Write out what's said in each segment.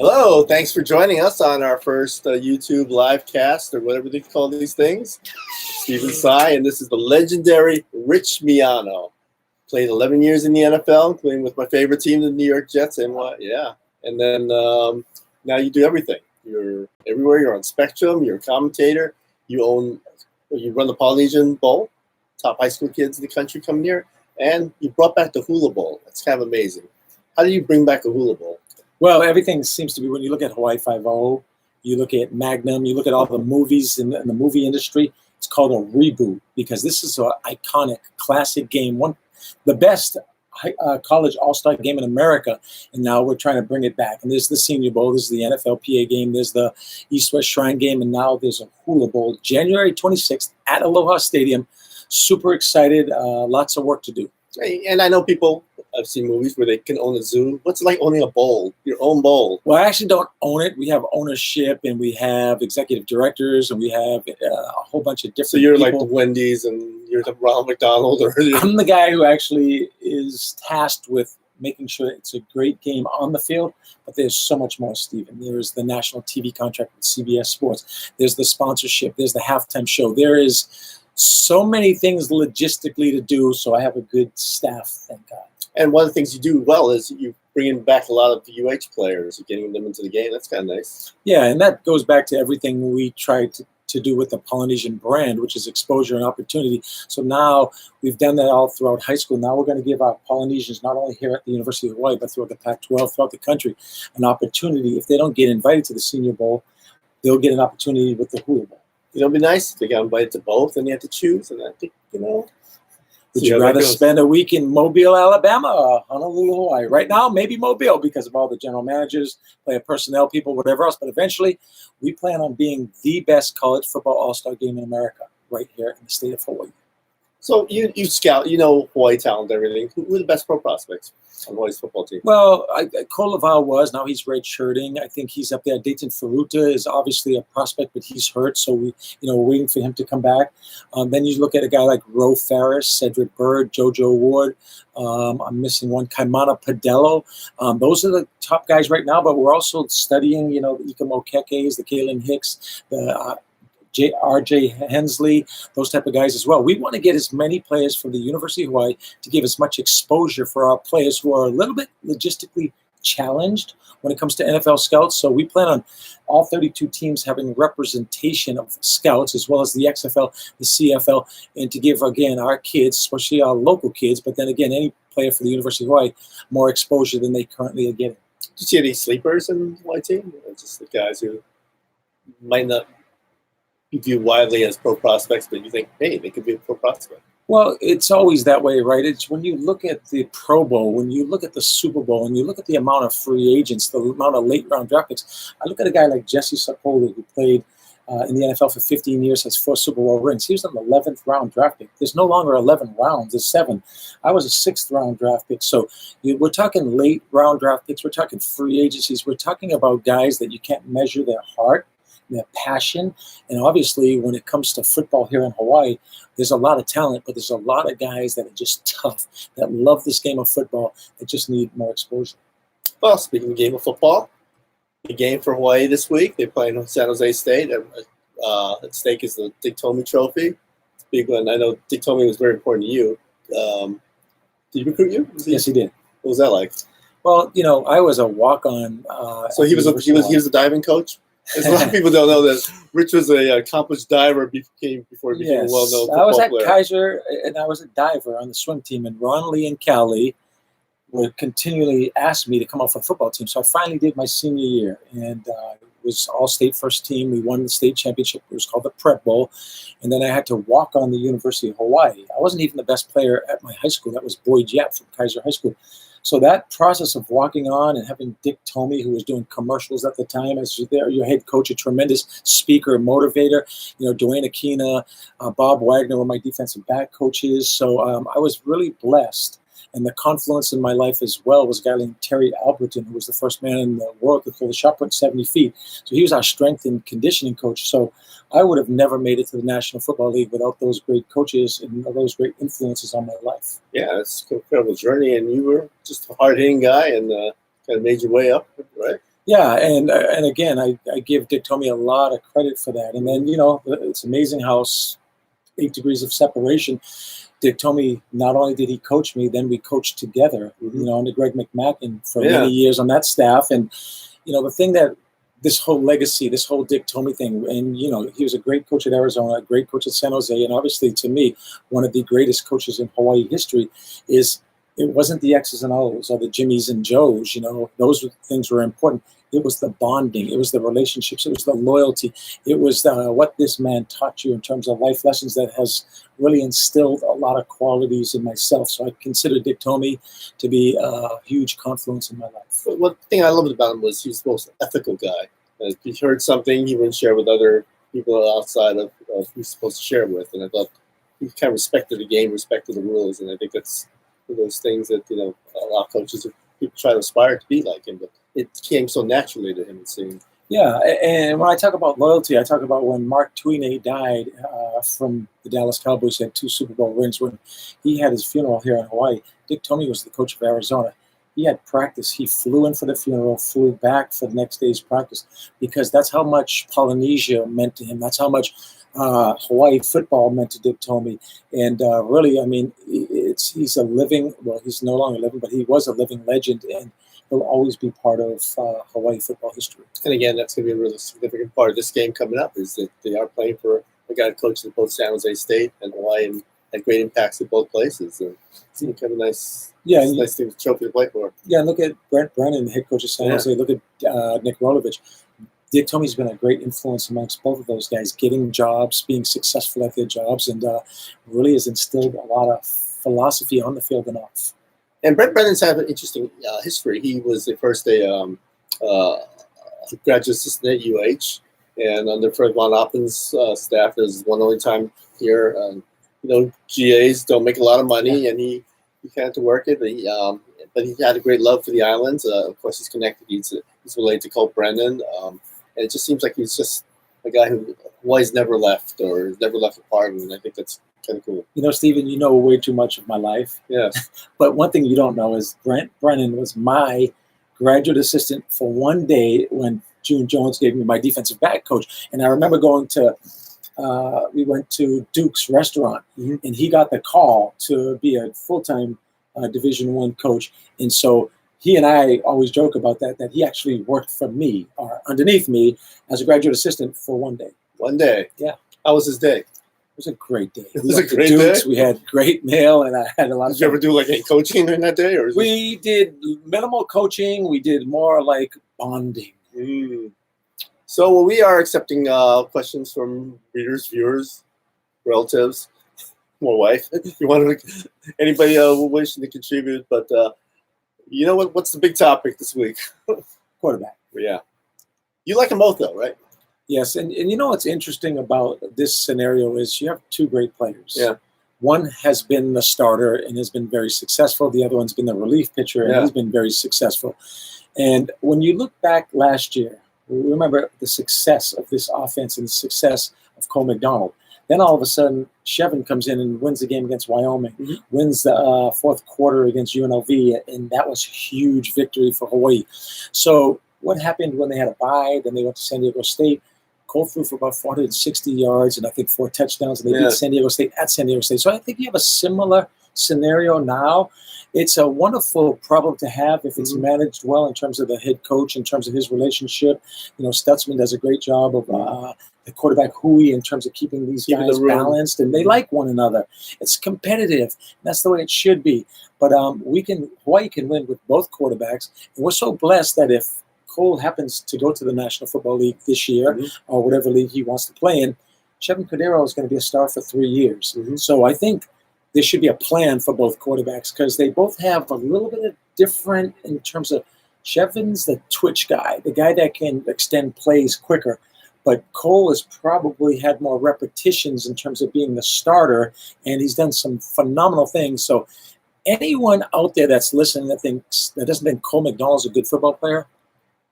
Hello, thanks for joining us on our first YouTube live cast, or whatever they call these things. Stephen Tsai, and this is the legendary Rich Miano. Played 11 years in the NFL, playing with my favorite team, the New York Jets. And and then now you do everything. You're everywhere. You're on Spectrum. You're a commentator. You run the Polynesian Bowl. Top high school kids in the country come here, and you brought back the Hula Bowl. That's kind of amazing. How do you bring back a Hula Bowl? Well, everything seems to be, when you look at Hawaii Five-0, you look at Magnum, you look at all the movies in the movie industry, it's called a reboot because this is an iconic, classic game, the best college all-star game in America, and now we're trying to bring it back. And there's the Senior Bowl, there's the NFLPA game, there's the East-West Shrine game, and now there's a Hula Bowl, January 26th at Aloha Stadium. Super excited, lots of work to do. And I know people, I've seen movies where they can own a zoo. What's it like owning a bowl, your own bowl? Well, I actually don't own it. We have ownership, and we have executive directors, and we have a whole bunch of different So you're people. Like the Wendy's, and you're the Ronald McDonald? I'm the guy who actually is tasked with making sure it's a great game on the field, but there's so much more, Stephen. There's the national TV contract with CBS Sports. There's the sponsorship. There's the halftime show. There is so many things logistically to do, so I have a good staff, thank God. And one of the things you do well is you bringing back a lot of the UH players, you're getting them into the game. That's kind of nice. Yeah, and that goes back to everything we tried to do with the Polynesian brand, which is exposure and opportunity. So now we've done that all throughout high school. Now we're going to give our Polynesians, not only here at the University of Hawaii, but throughout the Pac-12, throughout the country, an opportunity. If they don't get invited to the Senior Bowl, they'll get an opportunity with the Hula Bowl. It'll be nice if they got invited to both, and you have to choose. And I think, Would you rather spend a week in Mobile, Alabama, or Honolulu, Hawaii? Right now, maybe Mobile because of all the general managers, player personnel people, whatever else. But eventually, we plan on being the best college football all-star game in America right here in the state of Hawaii. So you scout, Hawaii talent, everything. Who are the best pro prospects on Hawaii's football team? Well, Cole Laval was. Now he's red-shirting. I think he's up there. Dayton Faruta is obviously a prospect, but he's hurt, so we're waiting for him to come back. Then you look at a guy like Ro Farris, Cedric Bird, JoJo Ward. I'm missing one, Kaimana Padello. Those are the top guys right now, but we're also studying, the Ika Mokekes, the Kalen Hicks, the R.J. Hensley, those type of guys as well. We want to get as many players from the University of Hawaii to give as much exposure for our players who are a little bit logistically challenged when it comes to NFL scouts. So we plan on all 32 teams having representation of scouts, as well as the XFL, the CFL, and to give, again, our kids, especially our local kids, but then again, any player for the University of Hawaii, more exposure than they currently are getting. Did you see any sleepers in the Hawaii team? Just the guys who might not be viewed widely as pro prospects, but you think, hey, they could be a pro prospect. Well, it's always that way, right? It's when you look at the Pro Bowl, when you look at the Super Bowl, and you look at the amount of free agents, the amount of late-round draft picks. I look at a guy like Jesse Sapoli, who played in the NFL for 15 years, has 4 Super Bowl rings. He was an 11th round draft pick. There's no longer 11 rounds, there's 7. I was a 6th round draft pick. So we're talking late round draft picks. We're talking free agencies. We're talking about guys that you can't measure their heart, their passion. And obviously, when it comes to football here in Hawaii, there's a lot of talent, but there's a lot of guys that are just tough, that love this game of football, that just need more exposure. Well, speaking of the game of football, the game for Hawaii this week, they're playing San Jose State. At stake is the Dick Tomey Trophy. It's a big one. I know Dick Tomey was very important to you. Did he recruit you? Yes, he did. What was that like? Well, I was a walk-on. So he was a diving coach? There's a lot of people don't know that Rich was an accomplished diver before he became a well-known football player. I was at Kaiser, and I was a diver on the swim team, and Ron Lee and Callie would continually ask me to come out for the football team. So I finally did my senior year, and it was all-state first team. We won the state championship. It was called the Prep Bowl, and then I had to walk on the University of Hawaii. I wasn't even the best player at my high school. That was Boyd Yap from Kaiser High School. So that process of walking on and having Dick Tomey, who was doing commercials at the time, as your head coach, a tremendous speaker, motivator, Dwayne Aquina, Bob Wagner were my defensive back coaches. So I was really blessed. And the confluence in my life as well was a guy named Terry Alberton, who was the first man in the world to throw the shot put 70 feet. So he was our strength and conditioning coach. So I would have never made it to the National Football League without those great coaches and those great influences on my life. Yeah, it's an incredible journey. And you were just a hard-hitting guy and kind of made your way up, right? Yeah, and again, I give Dick Tomey a lot of credit for that. And then, you know, it's amazing how 8 degrees of separation. Dick Tomey, not only did he coach me, then we coached together, you know, under Greg McMackin for many years on that staff. And, you know, the thing that this whole legacy, this whole Dick Tomey thing, and, you know, he was a great coach at Arizona, a great coach at San Jose, and obviously, to me, one of the greatest coaches in Hawaii history, is it wasn't the X's and O's or the Jimmies and Joes, you know, those things were important. It was the bonding. It was the relationships. It was the loyalty. It was what this man taught you in terms of life lessons that has really instilled a lot of qualities in myself. So I consider Dick Tomey to be a huge confluence in my life. But one thing I loved about him was he was the most ethical guy. If he heard something, he wouldn't share with other people outside of who he's supposed to share with. And I thought he kind of respected the game, respected the rules. And I think that's one of those things that, you know, a lot of coaches, people try to aspire to be like him. But it came so naturally to him, it seemed. Yeah, and when I talk about loyalty, I talk about when Mark Tweeney died from the Dallas Cowboys, had 2 Super Bowl rings. When he had his funeral here in Hawaii, Dick Tomey was the coach of Arizona. He had practice. He flew in for the funeral, flew back for the next day's practice, because that's how much Polynesia meant to him. That's how much Hawaii football meant to Dick Tomey. And really, I mean, he's a living, well, he's no longer living, but he was a living legend, and he'll always be part of Hawaii football history. And again, that's going to be a really significant part of this game coming up, is that they are playing for a guy who coached at both San Jose State and Hawaii and had great impacts at both places. And it's kind of a nice, nice thing to trophy to play for. Yeah, look at Brent Brennan, the head coach of San Jose. Look at Nick Rolovich. Dick Tomey's been a great influence amongst both of those guys, getting jobs, being successful at their jobs, and really has instilled a lot of philosophy on the field and off. And Brent Brennan's had an interesting history. He was at first a graduate assistant at UH, and under Fred Von Oppen's staff, is one only time here. You know, GAs don't make a lot of money, and he kind of had to work it. But he had a great love for the islands. Of course, he's connected. He's related to Colt Brennan, and it just seems like he's just a guy who Hawaii's never left or never left apart, and I think that's kind of cool. You know, Stephen, you know way too much of my life. Yes. But one thing you don't know is Brent Brennan was my graduate assistant for one day when June Jones gave me my defensive back coach. And I remember going to, we went to Duke's restaurant, and he got the call to be a full-time Division I coach. And so he and I always joke about that he actually worked for me or underneath me as a graduate assistant for one day. One day? Yeah. How was his day? It was a great day. It was a great day? We had great meal, and I had a lot of fun. Did you ever do like any coaching during that day? Or we did minimal coaching. We did more like bonding. So we are accepting questions from readers, viewers, relatives, my wife. If you want to, anybody wishing to contribute. But you know what? What's the big topic this week? Quarterback. Yeah. You like them both, though, right? Yes, and you know what's interesting about this scenario is you have 2 great players. Yeah. One has been the starter and has been very successful. The other one's been the relief pitcher, and he's been very successful. And when you look back last year, remember the success of this offense and the success of Cole McDonald. Then all of a sudden, Chevin comes in and wins the game against Wyoming, wins the fourth quarter against UNLV, and that was a huge victory for Hawaii. So what happened when they had a bye? Then they went to San Diego State. Cole threw for about 460 yards and I think 4 touchdowns, and they beat San Diego State at San Diego State. So I think you have a similar scenario now. It's a wonderful problem to have if it's managed well in terms of the head coach, in terms of his relationship. You know, Stutzman does a great job of the quarterback Hui in terms of keeping these guys balanced, and they like one another. It's competitive. That's the way it should be. But Hawaii can win with both quarterbacks, and we're so blessed that if Cole happens to go to the National Football League this year or whatever league he wants to play in, Chevin Cordero is going to be a star for 3 years. So I think there should be a plan for both quarterbacks because they both have a little bit of different in terms of Chevin's the twitch guy, the guy that can extend plays quicker. But Cole has probably had more repetitions in terms of being the starter, and he's done some phenomenal things. So anyone out there that's listening that doesn't think Cole McDonald's a good football player,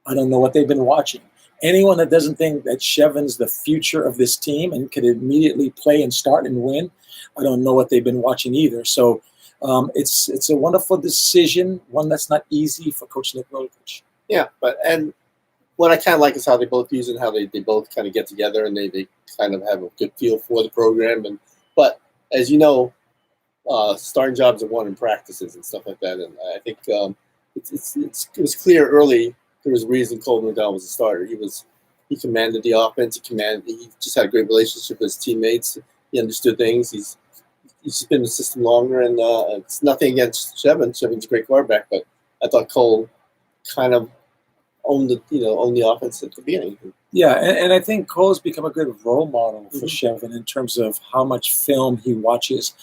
I don't know what they've been watching. Anyone that doesn't think that Chevin's the future of this team and could immediately play and start and win, I don't know what they've been watching either. So it's a wonderful decision, one that's not easy for Coach Nick Rolovich. Yeah, and what I kind of like is how they both use it, and how they both kind of get together, and they kind of have a good feel for the program. But as you know, starting jobs are won in practices and stuff like that. And I think it was clear early there was a reason Cole McDonald was a starter. He commanded the offense. He just had a great relationship with his teammates. He understood things. He's just been in the system longer, and it's nothing against Shevin. Shevin's a great quarterback, but I thought Cole kind of owned the offense at the beginning. Yeah, and I think Cole's become a good role model for Shevin in terms of how much film he watches,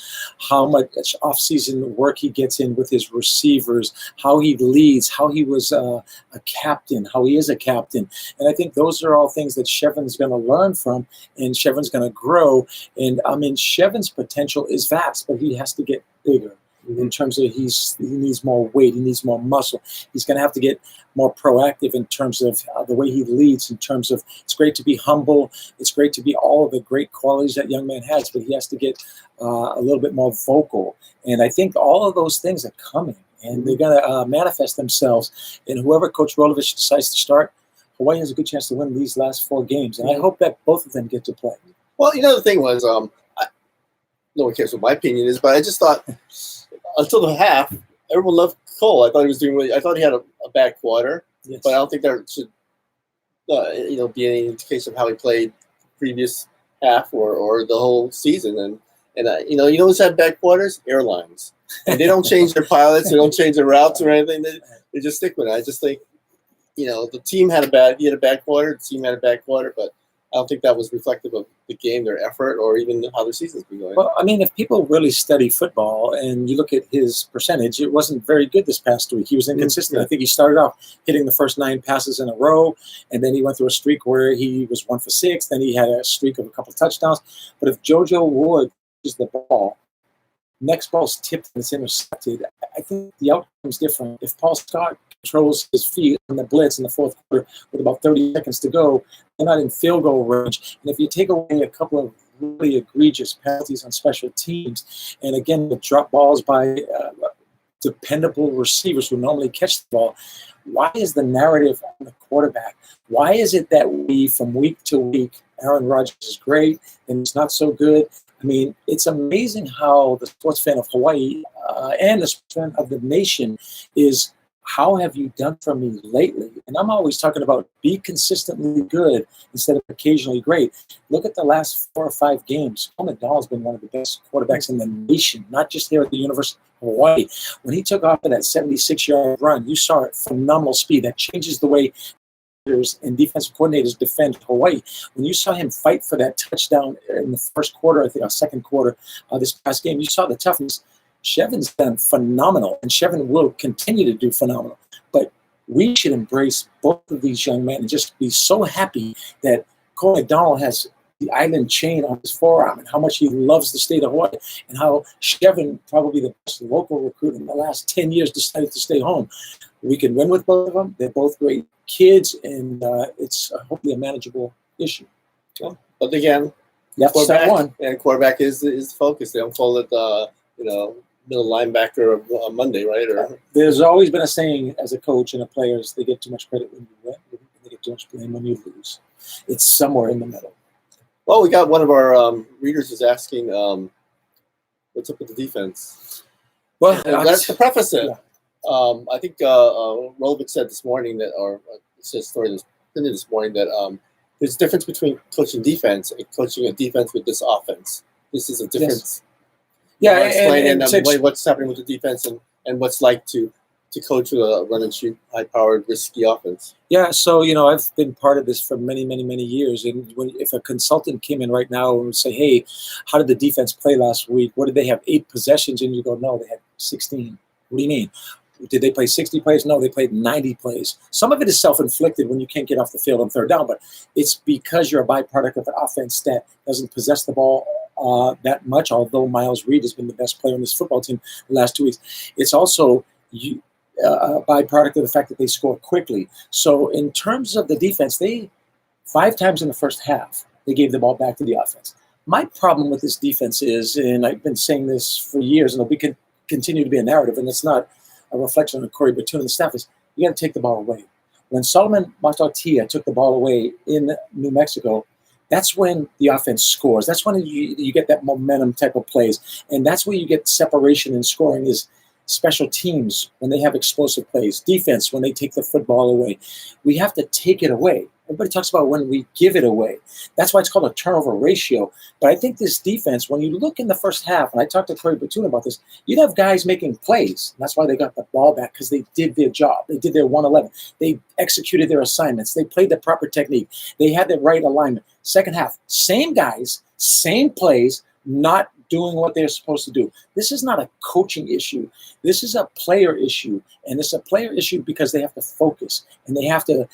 how much off-season work he gets in with his receivers, how he leads, how he was a captain, how he is a captain. And I think those are all things that Shevin's going to learn from, and Shevin's going to grow. And, I mean, Shevin's potential is vast, but he has to get bigger. In terms of he needs more weight, he needs more muscle. He's going to have to get more proactive in terms of the way he leads, in terms of it's great to be humble. It's great to be all of the great qualities that young man has, but he has to get a little bit more vocal. And I think all of those things are coming, and they're going to manifest themselves. And whoever Coach Rolovich decides to start, Hawaii has a good chance to win these last 4 games. And I hope that both of them get to play. Well, the thing was, no one cares what my opinion is, but I just thought until the half, everyone loved Cole. I thought he was doing really. I thought he had a bad quarter, but I don't think there should, be any indication of how he played previous half or the whole season. And who's had bad quarters? Airlines. And they don't change their pilots. They don't change their routes or anything. They just stick with it. I just think, the team had a bad quarter. The team had a bad quarter, but I don't think that was reflective of the game, their effort, or even how their season's been going. Well, I mean, if people really study football and you look at his percentage, it wasn't very good this past week. He was inconsistent. I think he started off hitting the first 9 passes in a row, and then he went through a streak where he was 1 for 6. Then he had a streak of a couple touchdowns. But if JoJo Wood is the ball, next ball's tipped and it's intercepted, I think the outcome's different. If Paul Scott controls his feet on the blitz in the fourth quarter with about 30 seconds to go, they're not in field goal range. And if you take away a couple of really egregious penalties on special teams, and again, the drop balls by dependable receivers who normally catch the ball, why is the narrative on the quarterback? Why is it that we, from week to week, Aaron Rodgers is great and he's not so good? I mean, it's amazing how the sports fan of Hawaii and the sports fan of the nation is, how have you done for me lately? And I'm always talking about be consistently good instead of occasionally great. Look at the last 4 or 5 games. Cole McDonald's been one of the best quarterbacks in the nation, not just here at the University of Hawaii. When he took off for that 76-yard run, you saw it, phenomenal speed. That changes the way and defensive coordinators defend Hawaii. When you saw him fight for that touchdown in the first quarter, I think, or second quarter of this past game, you saw the toughness. Shevin's done phenomenal, and Shevin will continue to do phenomenal. But we should embrace both of these young men and just be so happy that Cole McDonald has the island chain on his forearm and how much he loves the state of Hawaii, and how Shevin, probably the best local recruit in the last 10 years, decided to stay home. We can win with both of them. They're both great kids, and it's hopefully a manageable issue. Well, but again, quarterback is the focus. They don't call it middle linebacker on Monday, right? Or there's always been a saying as a coach and a player is they get too much credit when you win, they get too much blame when you lose. It's somewhere in the middle. Well, we got one of our readers is asking, what's up with the defense? Well, that's to preface it. Yeah. I think Rolovich said this morning that, or it says story this morning that there's a difference between coaching defense and coaching a defense with this offense. This is a difference. Yes. And what's happening with the defense and what's like to coach with a run and shoot, high-powered, risky offense. Yeah, so I've been part of this for many, many, many years. And if a consultant came in right now and would say, "Hey, how did the defense play last week? What did they have? 8 possessions?" And you go, "No, they had 16." What do you mean? Did they play 60 plays? No, they played 90 plays. Some of it is self-inflicted when you can't get off the field on third down, but it's because you're a byproduct of an offense that doesn't possess the ball that much, although Miles Reed has been the best player on this football team the last 2 weeks. It's also a byproduct of the fact that they score quickly. So in terms of the defense, 5 times in the first half, they gave the ball back to the offense. My problem with this defense is, and I've been saying this for years, and we can continue to be a narrative, and it's not a reflection on Corey Batoon and the staff, is you got to take the ball away. When Solomon Martortilla took the ball away in New Mexico, that's when the offense scores. That's when you get that momentum type of plays. And that's where you get separation in scoring is special teams when they have explosive plays, defense when they take the football away. We have to take it away. Everybody talks about when we give it away. That's why it's called a turnover ratio. But I think this defense, when you look in the first half, and I talked to Corey Batoon about this, you'd have guys making plays. That's why they got the ball back, because they did their job. They did their 111. They executed their assignments. They played the proper technique. They had the right alignment. Second half, same guys, same plays, not doing what they're supposed to do. This is not a coaching issue. This is a player issue. And it's a player issue because they have to focus and they have to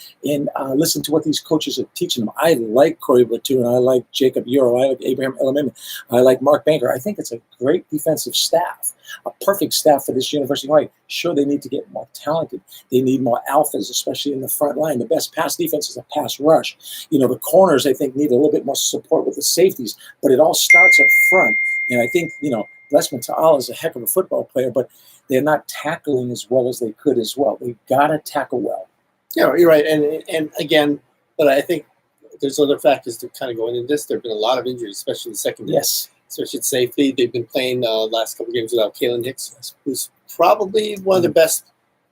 listen to what these coaches are teaching them. I like Corey Batoon. I like Jacob Euro. I like Abraham Elamimi. I like Mark Banker. I think it's a great defensive staff, a perfect staff for this University of Hawaii. Sure, they need to get more talented. They need more alphas, especially in the front line. The best pass defense is a pass rush. You know, the corners, I think, need a little bit more support with the safeties, but it all starts up front. And I think, you know, Blessman Ta'ala is a heck of a football player, but they're not tackling as well as they could as well. They've got to tackle well. Yeah, you're right. And again, but I think there's other factors that kind of go into this. There have been a lot of injuries, especially in the secondary. Yes. Especially at safety. They've been playing last couple of games without Kalen Hicks, who's probably one of the best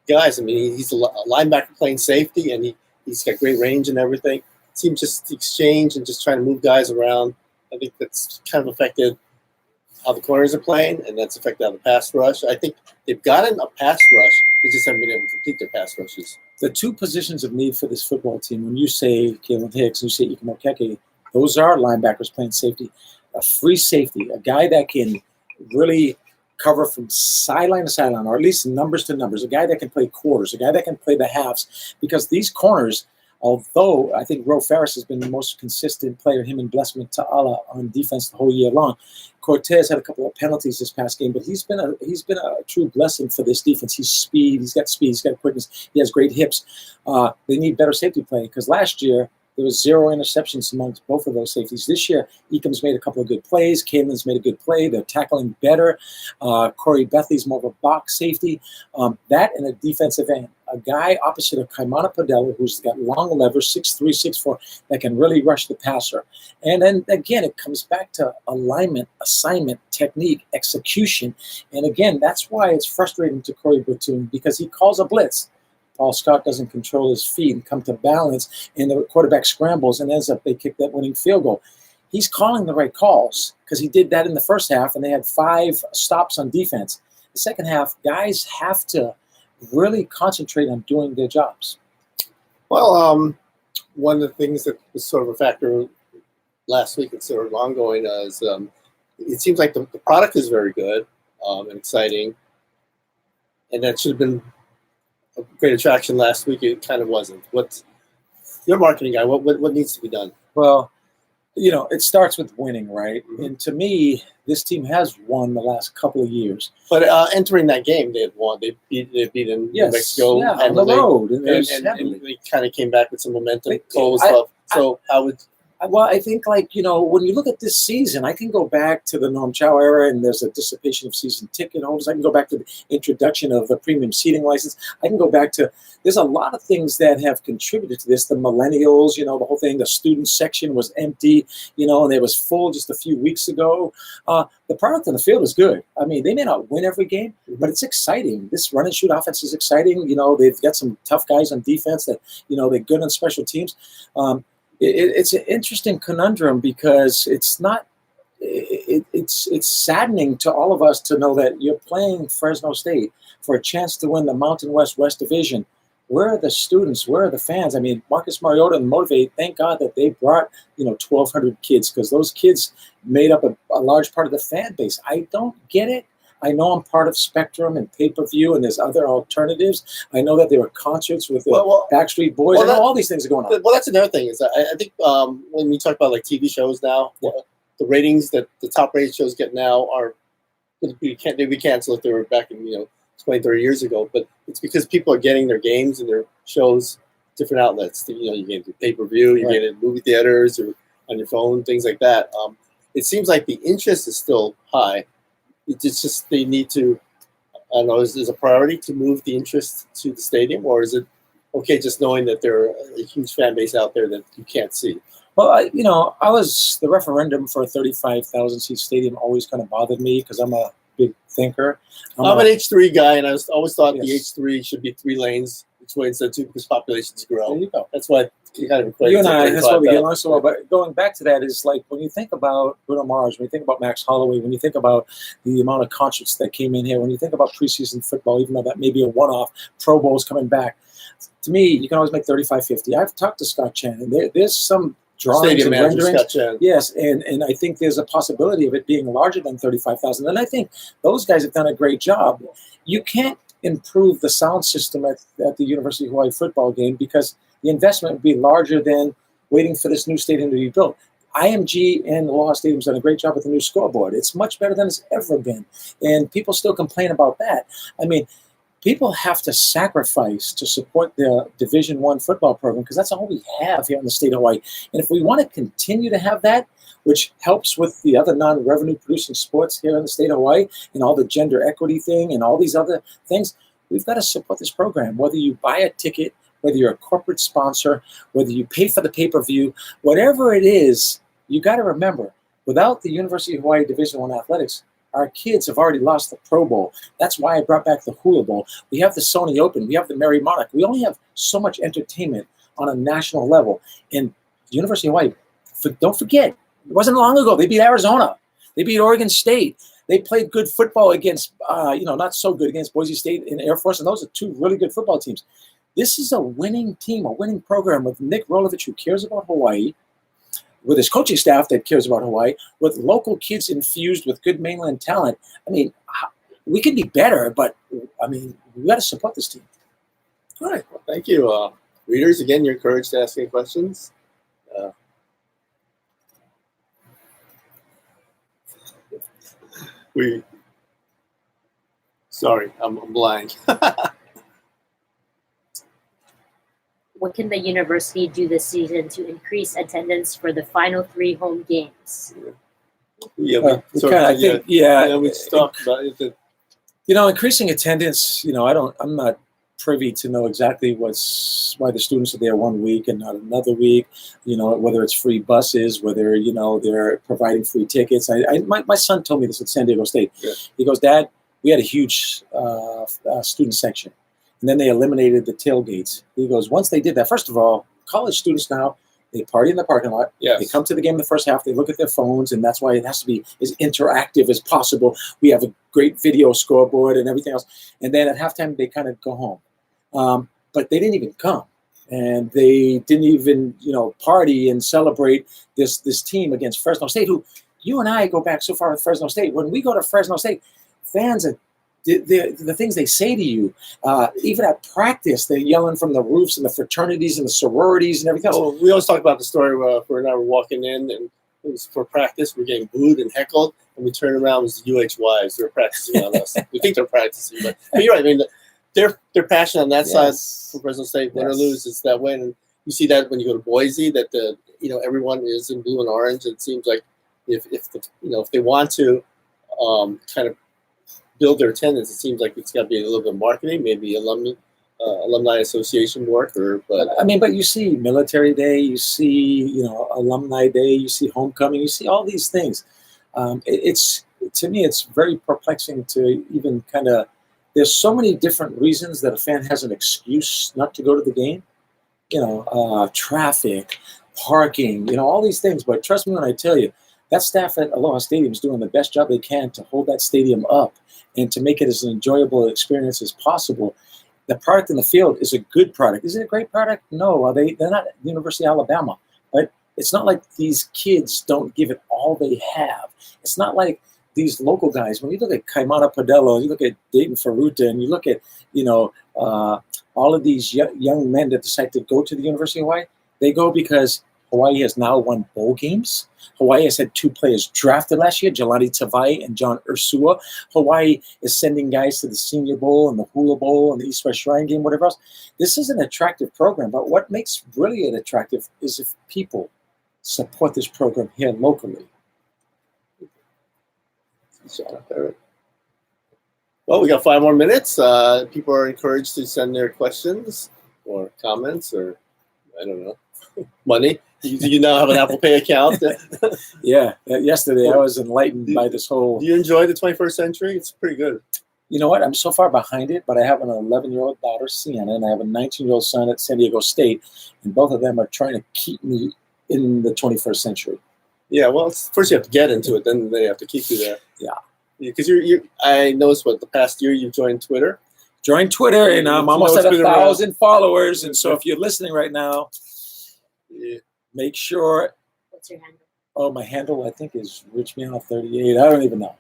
guys. I mean, he's a linebacker playing safety, and he's got great range and everything. Team just exchange and just trying to move guys around. I think that's kind of affected how the corners are playing, and that's affected how the pass rush. I think they've gotten a pass rush. They just haven't been able to complete their pass rushes. The two positions of need for this football team, when you say Kalen Hicks and you say Ike Mokeke, those are linebackers playing safety. A free safety, a guy that can really cover from sideline to sideline, or at least numbers to numbers, a guy that can play quarters, a guy that can play the halves, because these corners, although I think Ro Ferris has been the most consistent player, him and Blessman Ta'ala on defense the whole year long. Cortez had a couple of penalties this past game, but he's been a true blessing for this defense. He's got speed, he's got quickness, he has great hips. They need better safety play, because last year there was 0 interceptions amongst both of those safeties. This year, Ekam's made a couple of good plays. Kalen's made a good play. They're tackling better. Corey Bethley's more of a box safety. That and a defensive end. A guy opposite of Kaimana Padella, who's got long levers, 6'3", 6'4", that can really rush the passer. And then, again, it comes back to alignment, assignment, technique, execution. And, again, that's why it's frustrating to Corey Batoon, because he calls a blitz. Paul Scott doesn't control his feet and come to balance, and the quarterback scrambles and ends up they kick that winning field goal. He's calling the right calls, because he did that in the first half, and they had 5 stops on defense. The second half, guys have to really concentrate on doing their jobs. Well, one of the things that was sort of a factor last week and sort of ongoing is it seems like the product is very good and exciting, and that should have been a great attraction last week. It kind of wasn't. What's your marketing guy? What needs to be done? Well, you know, it starts with winning, right? Mm-hmm. And to me, this team has won the last couple of years. But entering that game, they had won. They beat in New Mexico on the road, and they kind of came back with some momentum. Cole was tough. So how would? Well, I think, like, you know, when you look at this season, I can go back to the Norm Chow era, and there's a dissipation of season ticket holders. I can go back to the introduction of the premium seating license. I can go back to, there's a lot of things that have contributed to this. The millennials, you know, the whole thing, the student section was empty, you know, and it was full just a few weeks ago. The product on the field is good. I mean, they may not win every game, but it's exciting. This run and shoot offense is exciting. You know, they've got some tough guys on defense that, you know, they're good on special teams. It's an interesting conundrum, because it's not. It's saddening to all of us to know that you're playing Fresno State for a chance to win the Mountain West Division. Where are the students? Where are the fans? I mean, Marcus Mariota and Motivate, thank God that they brought, you know, 1,200 kids, because those kids made up a large part of the fan base. I don't get it. I know I'm part of Spectrum and pay-per-view, and there's other alternatives. I know that there were concerts with the Backstreet Boys. I know all these things are going on. Well, that's another thing. Is I think when we talk about like TV shows now, the ratings that the top-rated shows get now are they'd be canceled if they were back in 20, 30 years ago. But it's because people are getting their games and their shows different outlets. You get it pay-per-view, you get it in movie theaters or on your phone, things like that. It seems like the interest is still high. It's just they need to, I don't know, is a priority to move the interest to the stadium, or is it okay just knowing that there are a huge fan base out there that you can't see? Well, I was the referendum for a 35,000 seat stadium always kind of bothered me because I'm a big thinker. I'm an H3 guy, and I always thought the Yes. H3 should be 3 lanes each way instead of 2 because populations grow. There you go. That's why you kind of equate You and I, that's why we get 35,000. along so well. But going back to that is like when you think about Bruno Mars, when you think about Max Holloway, when you think about the amount of concerts that came in here, when you think about preseason football, even though that may be a one-off, Pro Bowls coming back, to me, you can always make 35, 50. I've talked to Scott Chan, and there's some drawings Stadium and manager renderings. Scott Chan. Yes, and I think there's a possibility of it being larger than 35,000. And I think those guys have done a great job. You can't improve the sound system at the University of Hawaii football game because the investment would be larger than waiting for this new stadium to be built. IMG and Aloha Stadium's done a great job with the new scoreboard. It's much better than it's ever been. And people still complain about that. I mean, people have to sacrifice to support their Division I football program because that's all we have here in the state of Hawaii. And if we want to continue to have that, which helps with the other non-revenue producing sports here in the state of Hawaii and all the gender equity thing and all these other things, we've got to support this program. Whether you buy a ticket, whether you're a corporate sponsor, whether you pay for the pay-per-view, whatever it is, you got to remember, without the University of Hawaii Division I athletics, our kids have already lost the Pro Bowl. That's why I brought back the Hula Bowl. We have the Sony Open. We have the Merry Monarch. We only have so much entertainment on a national level. And the University of Hawaii, don't forget, it wasn't long ago. They beat Arizona. They beat Oregon State. They played good football against, not so good against Boise State and Air Force. And those are 2 really good football teams. This is a winning team, a winning program with Nick Rolovich, who cares about Hawaii, with his coaching staff that cares about Hawaii, with local kids infused with good mainland talent. I mean, we can be better, but, I mean, we got to support this team. All right. Well, thank you. Readers, again, you're encouraged to ask any questions. Sorry, I'm blind. What can the university do this season to increase attendance for the final 3 home games? Yeah, we just talked about it. Increasing attendance, I'm not privy to know exactly why the students are there 1 week and not another week, whether it's free buses, whether, they're providing free tickets. My son told me this at San Diego State. Yeah. He goes, Dad, we had a huge student section. And then they eliminated the tailgates. He goes, once they did that, first of all, college students now, they party in the parking lot. Yes. They come to the game in the first half. They look at their phones, and that's why it has to be as interactive as possible. We have a great video scoreboard and everything else. And then at halftime, they kind of go home. But they didn't even come. And they didn't even, party and celebrate this team against Fresno State, who you and I go back so far with Fresno State. When we go to Fresno State, fans are the things they say to you, even at practice, they're yelling from the roofs and the fraternities and the sororities and everything else. Well, we always talk about the story where we're walking in and it was for practice. We're getting booed and heckled, and we turn around, it was the UH wives. They're practicing on us. We think they're practicing, but you're right. I mean, they're passionate on that side for Fresno State. Win or lose, it's that way. And you see that when you go to Boise, that everyone is in blue and orange. It seems like if they want to kind of build their attendance, it seems like it's got to be a little bit of marketing, maybe alumni association work, but you see Military Day, you see Alumni Day, you see Homecoming, you see all these things. To me, it's very perplexing to even kind of. There's so many different reasons that a fan has an excuse not to go to the game. Traffic, parking, all these things. But trust me when I tell you, that staff at Aloha Stadium is doing the best job they can to hold that stadium up and to make it as an enjoyable experience as possible. The product in the field is a good product. Is it a great product? No, they're not at the University of Alabama. But it's not like these kids don't give it all they have. It's not like these local guys. When you look at Kaimana Padello, you look at Dayton Ferruta, and you look at, all of these young men that decide to go to the University of Hawaii, they go because Hawaii has now won bowl games. Hawaii has had 2 players drafted last year, Jelani Tavai and John Ursua. Hawaii is sending guys to the Senior Bowl and the Hula Bowl and the East West Shrine Game, whatever else. This is an attractive program, but what makes really it attractive is if people support this program here locally. Well, we got 5 more minutes. People are encouraged to send their questions or comments or, I don't know, money? Do you now have an Apple Pay account? Yeah. Yesterday I was enlightened by this whole. Do you enjoy the 21st century? It's pretty good. You know what? I'm so far behind it, but I have an 11-year-old daughter, Sienna, and I have a 19-year-old son at San Diego State, and both of them are trying to keep me in the 21st century. Yeah, well, first you have to get into it, then they have to keep you there. Yeah. Because I noticed the past year you've joined Twitter. Join Twitter, and I'm almost at 1,000 followers, and so if you're listening right now, make sure. What's your handle? Oh, my handle, I think, is RichMiano38. I don't even know.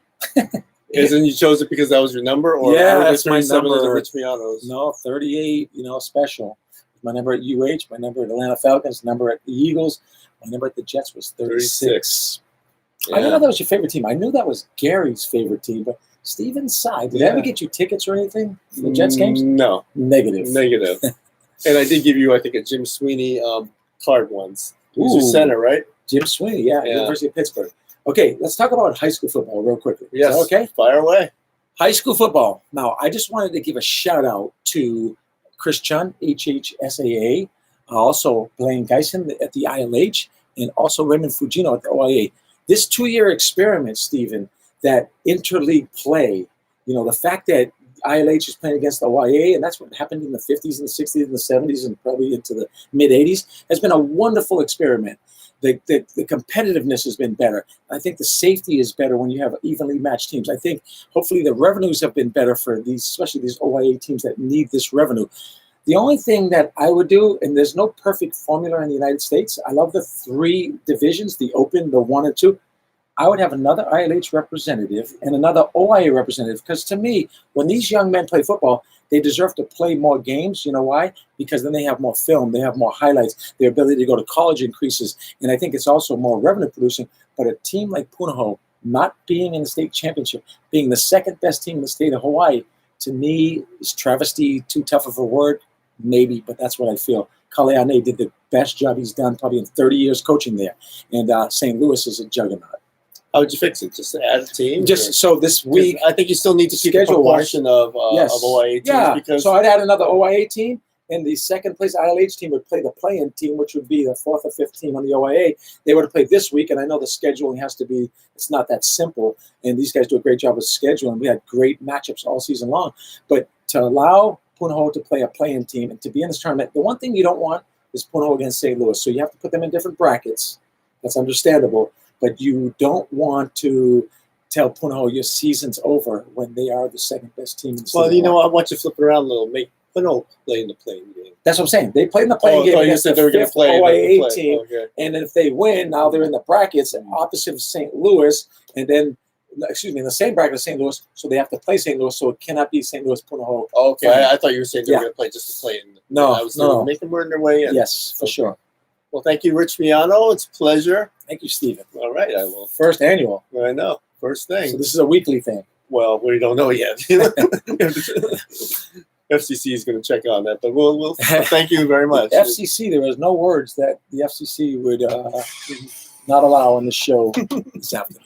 Isn't you chose it because that was your number? Or yeah, that's my number. Rich Mianos? No, 38, special. My number at UH, my number at Atlanta Falcons, number at the Eagles, my number at the Jets was 36. Yeah. I didn't know that was your favorite team. I knew that was Gary's favorite team, but Stephen Tsai, did I ever get you tickets or anything for the Jets games? No. Negative. And I did give you, I think, a Jim Sweeney card once. He was your center, right? Jim Sweeney, yeah, University of Pittsburgh. Okay, let's talk about high school football real quickly. Yes. Okay. Fire away. High school football. Now, I just wanted to give a shout out to Chris Chun, HHSAA, also Blaine Geisen at the ILH, and also Raymond Fugino at the OIA. This 2-year experiment, Stephen, that interleague play, the fact that ILH is playing against the OIA, and that's what happened in the 50s and the 60s and the 70s and probably into the mid-80s, has been a wonderful experiment. The competitiveness has been better. I think the safety is better when you have evenly matched teams. I think hopefully the revenues have been better for these, especially these OIA teams that need this revenue. The only thing that I would do, and there's no perfect formula in the United States, I love the 3 divisions, the Open, the 1 and 2. I would have another ILH representative and another OIA representative, because to me, when these young men play football, they deserve to play more games. You know why? Because then they have more film, they have more highlights, their ability to go to college increases, and I think it's also more revenue producing. But a team like Punahou, not being in the state championship, being the second best team in the state of Hawaii, to me is travesty, too tough of a word, maybe, but that's what I feel. Kaleane did the best job he's done probably in 30 years coaching there, and St. Louis is a juggernaut. How would you fix it? Just add a team? So this week, I think you still need to keep a proportion of OIA teams. Yeah, because so I'd add another OIA team, and the second place ILH team would play the play-in team, which would be the 4th or 5th team on the OIA. They would have played this week, and I know the scheduling has to be, it's not that simple, and these guys do a great job of scheduling. We had great matchups all season long, but to allow Punahou to play a play-in team and to be in this tournament, the one thing you don't want is Punahou against St. Louis, so you have to put them in different brackets. That's understandable. But you don't want to tell Punahou your season's over when they are the second best team in the state. Well, you know what? I want you to flip it around a little. Make Punahou play in the playing game. That's what I'm saying. They played in the playing game against the 5th OIA team. Okay. And if they win, now they're in the brackets opposite of St. Louis. And then, in the same bracket as St. Louis. So they have to play St. Louis. So it cannot be St. Louis Punahou. Okay. I thought you were saying they were going to play just to play. No. Make them earn their way in. Yes, for sure. Well, thank you, Rich Miano. It's a pleasure. Thank you, Stephen. All right, I will. First annual. I know. First thing. So this is a weekly thing. Well, we don't know yet. FCC is going to check on that, but we'll thank you very much. FCC, there was no words that the FCC would not allow on the show this afternoon.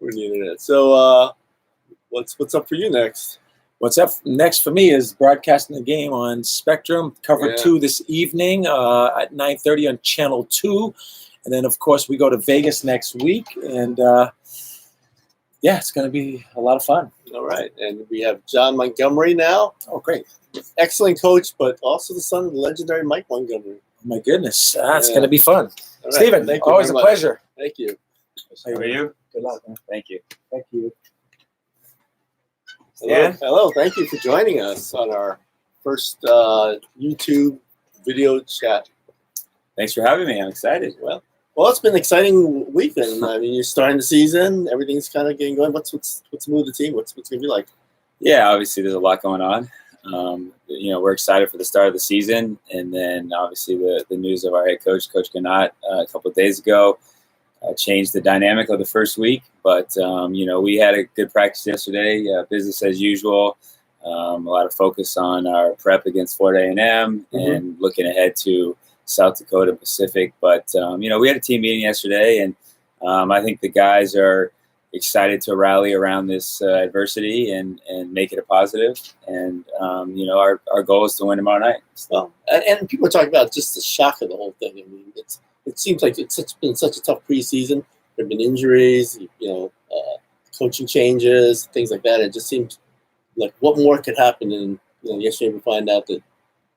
We're on the internet. So what's up for you next? What's up next for me is broadcasting the game on Spectrum, cover 2 this evening at 9:30 on Channel 2. And then, of course, we go to Vegas next week. And, it's going to be a lot of fun. All right. And we have John Montgomery now. Oh, great. Excellent coach, but also the son of the legendary Mike Montgomery. Oh, my goodness. That's going to be fun. Right. Stephen, always a pleasure. Thank you. How are you? Good luck, man. Thank you. Thank you. Hello. Thank you for joining us on our first YouTube video chat. Thanks for having me. I'm excited. Well, it's been an exciting weekend. I mean, you're starting the season. Everything's kind of getting going. What's the mood of the team? What's going to be like? Yeah, obviously there's a lot going on. We're excited for the start of the season, and then obviously the news of our head coach, Coach Gannat, a couple of days ago. Changed the dynamic of the first week, but we had a good practice yesterday. Business as usual. A lot of focus on our prep against Florida A&M and looking ahead to South Dakota Pacific. But we had a team meeting yesterday, and I think the guys are excited to rally around this adversity and make it a positive. And our goal is to win tomorrow night. Well, and people are talking about just the shock of the whole thing. I mean, it seems like it's been such a tough preseason. There have been injuries, coaching changes, things like that. It just seems like what more could happen. And yesterday we find out that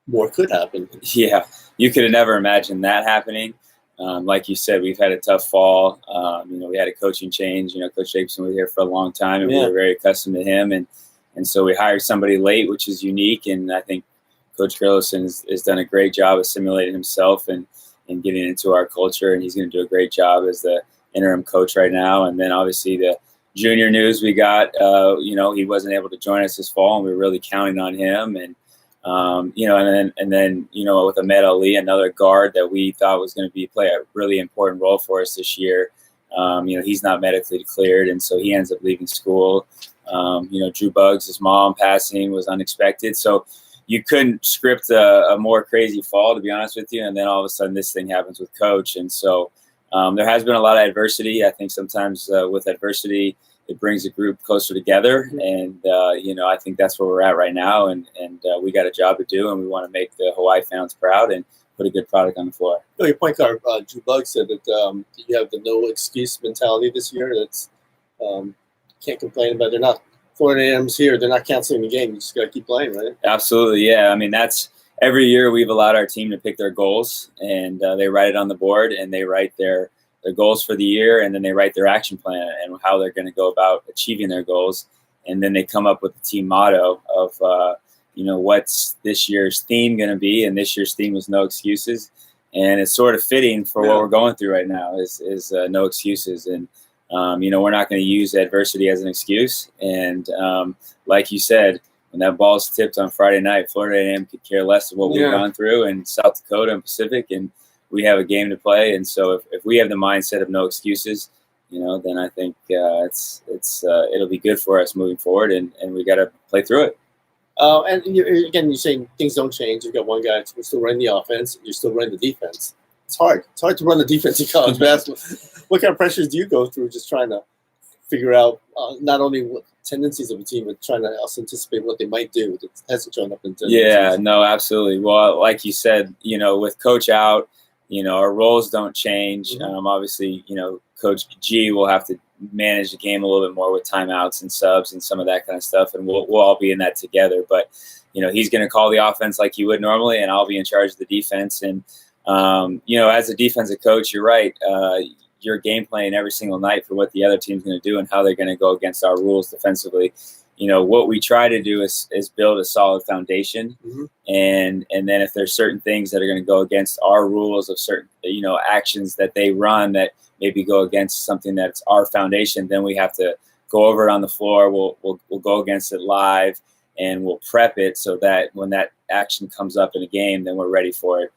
more could happen. Yeah, you could have never imagined that happening. Like you said, we've had a tough fall. We had a coaching change. Coach Jacobson was here for a long time, and we were very accustomed to him. And so we hired somebody late, which is unique. And I think Coach Carlson has done a great job assimilating himself and getting into our culture. And he's going to do a great job as the interim coach right now. And then obviously the junior news we got, he wasn't able to join us this fall, and we were really counting on him. And and then with Ahmed Ali, another guard that we thought was going to play a really important role for us this year. He's not medically cleared, and so he ends up leaving school. Drew Buggs, his mom passing was unexpected, so you couldn't script a more crazy fall, to be honest with you. And then all of a sudden, this thing happens with Coach, and so there has been a lot of adversity. I think sometimes with adversity, it brings a group closer together, and I think that's where we're at right now, and we got a job to do, and we want to make the Hawaii fans proud and put a good product on the floor. Your point guard Drew Buggs said that you have the no excuse mentality this year. That's can't complain about. They're not Florida A&M's here. They're not canceling the game. You just got to keep playing, right? Absolutely, yeah. I mean, that's every year we've allowed our team to pick their goals, and they write it on the board, and they write their goals for the year, and then they write their action plan and how they're going to go about achieving their goals. And then they come up with the team motto of, what's this year's theme going to be. And this year's theme was no excuses. And it's sort of fitting for what we're going through right now is no excuses. And, we're not going to use adversity as an excuse. And like you said, when that ball's tipped on Friday night, Florida A&M could care less of what we've gone through in South Dakota and Pacific, and we have a game to play. And so if we have the mindset of no excuses, then I think it'll be good for us moving forward, and we got to play through it. And you're saying things don't change. You've got one guy who's still running the offense. You're still running the defense. It's hard. It's hard to run the defense in college basketball. What kind of pressures do you go through just trying to figure out not only what tendencies of a team, but trying to also anticipate what they might do that hasn't shown up in tendencies? Yeah, no, absolutely. Well, like you said, with Coach out, our roles don't change. Obviously, Coach G will have to manage the game a little bit more with timeouts and subs and some of that kind of stuff, and we'll all be in that together. But he's going to call the offense like he would normally, and I'll be in charge of the defense. And as a defensive coach, you're right. You're game playing every single night for what the other team's going to do and how they're going to go against our rules defensively. What we try to do is build a solid foundation. And then if there's certain things that are going to go against our rules of certain, actions that they run that maybe go against something that's our foundation, then we have to go over it on the floor. We'll go against it live, and we'll prep it so that when that action comes up in a game, then we're ready for it.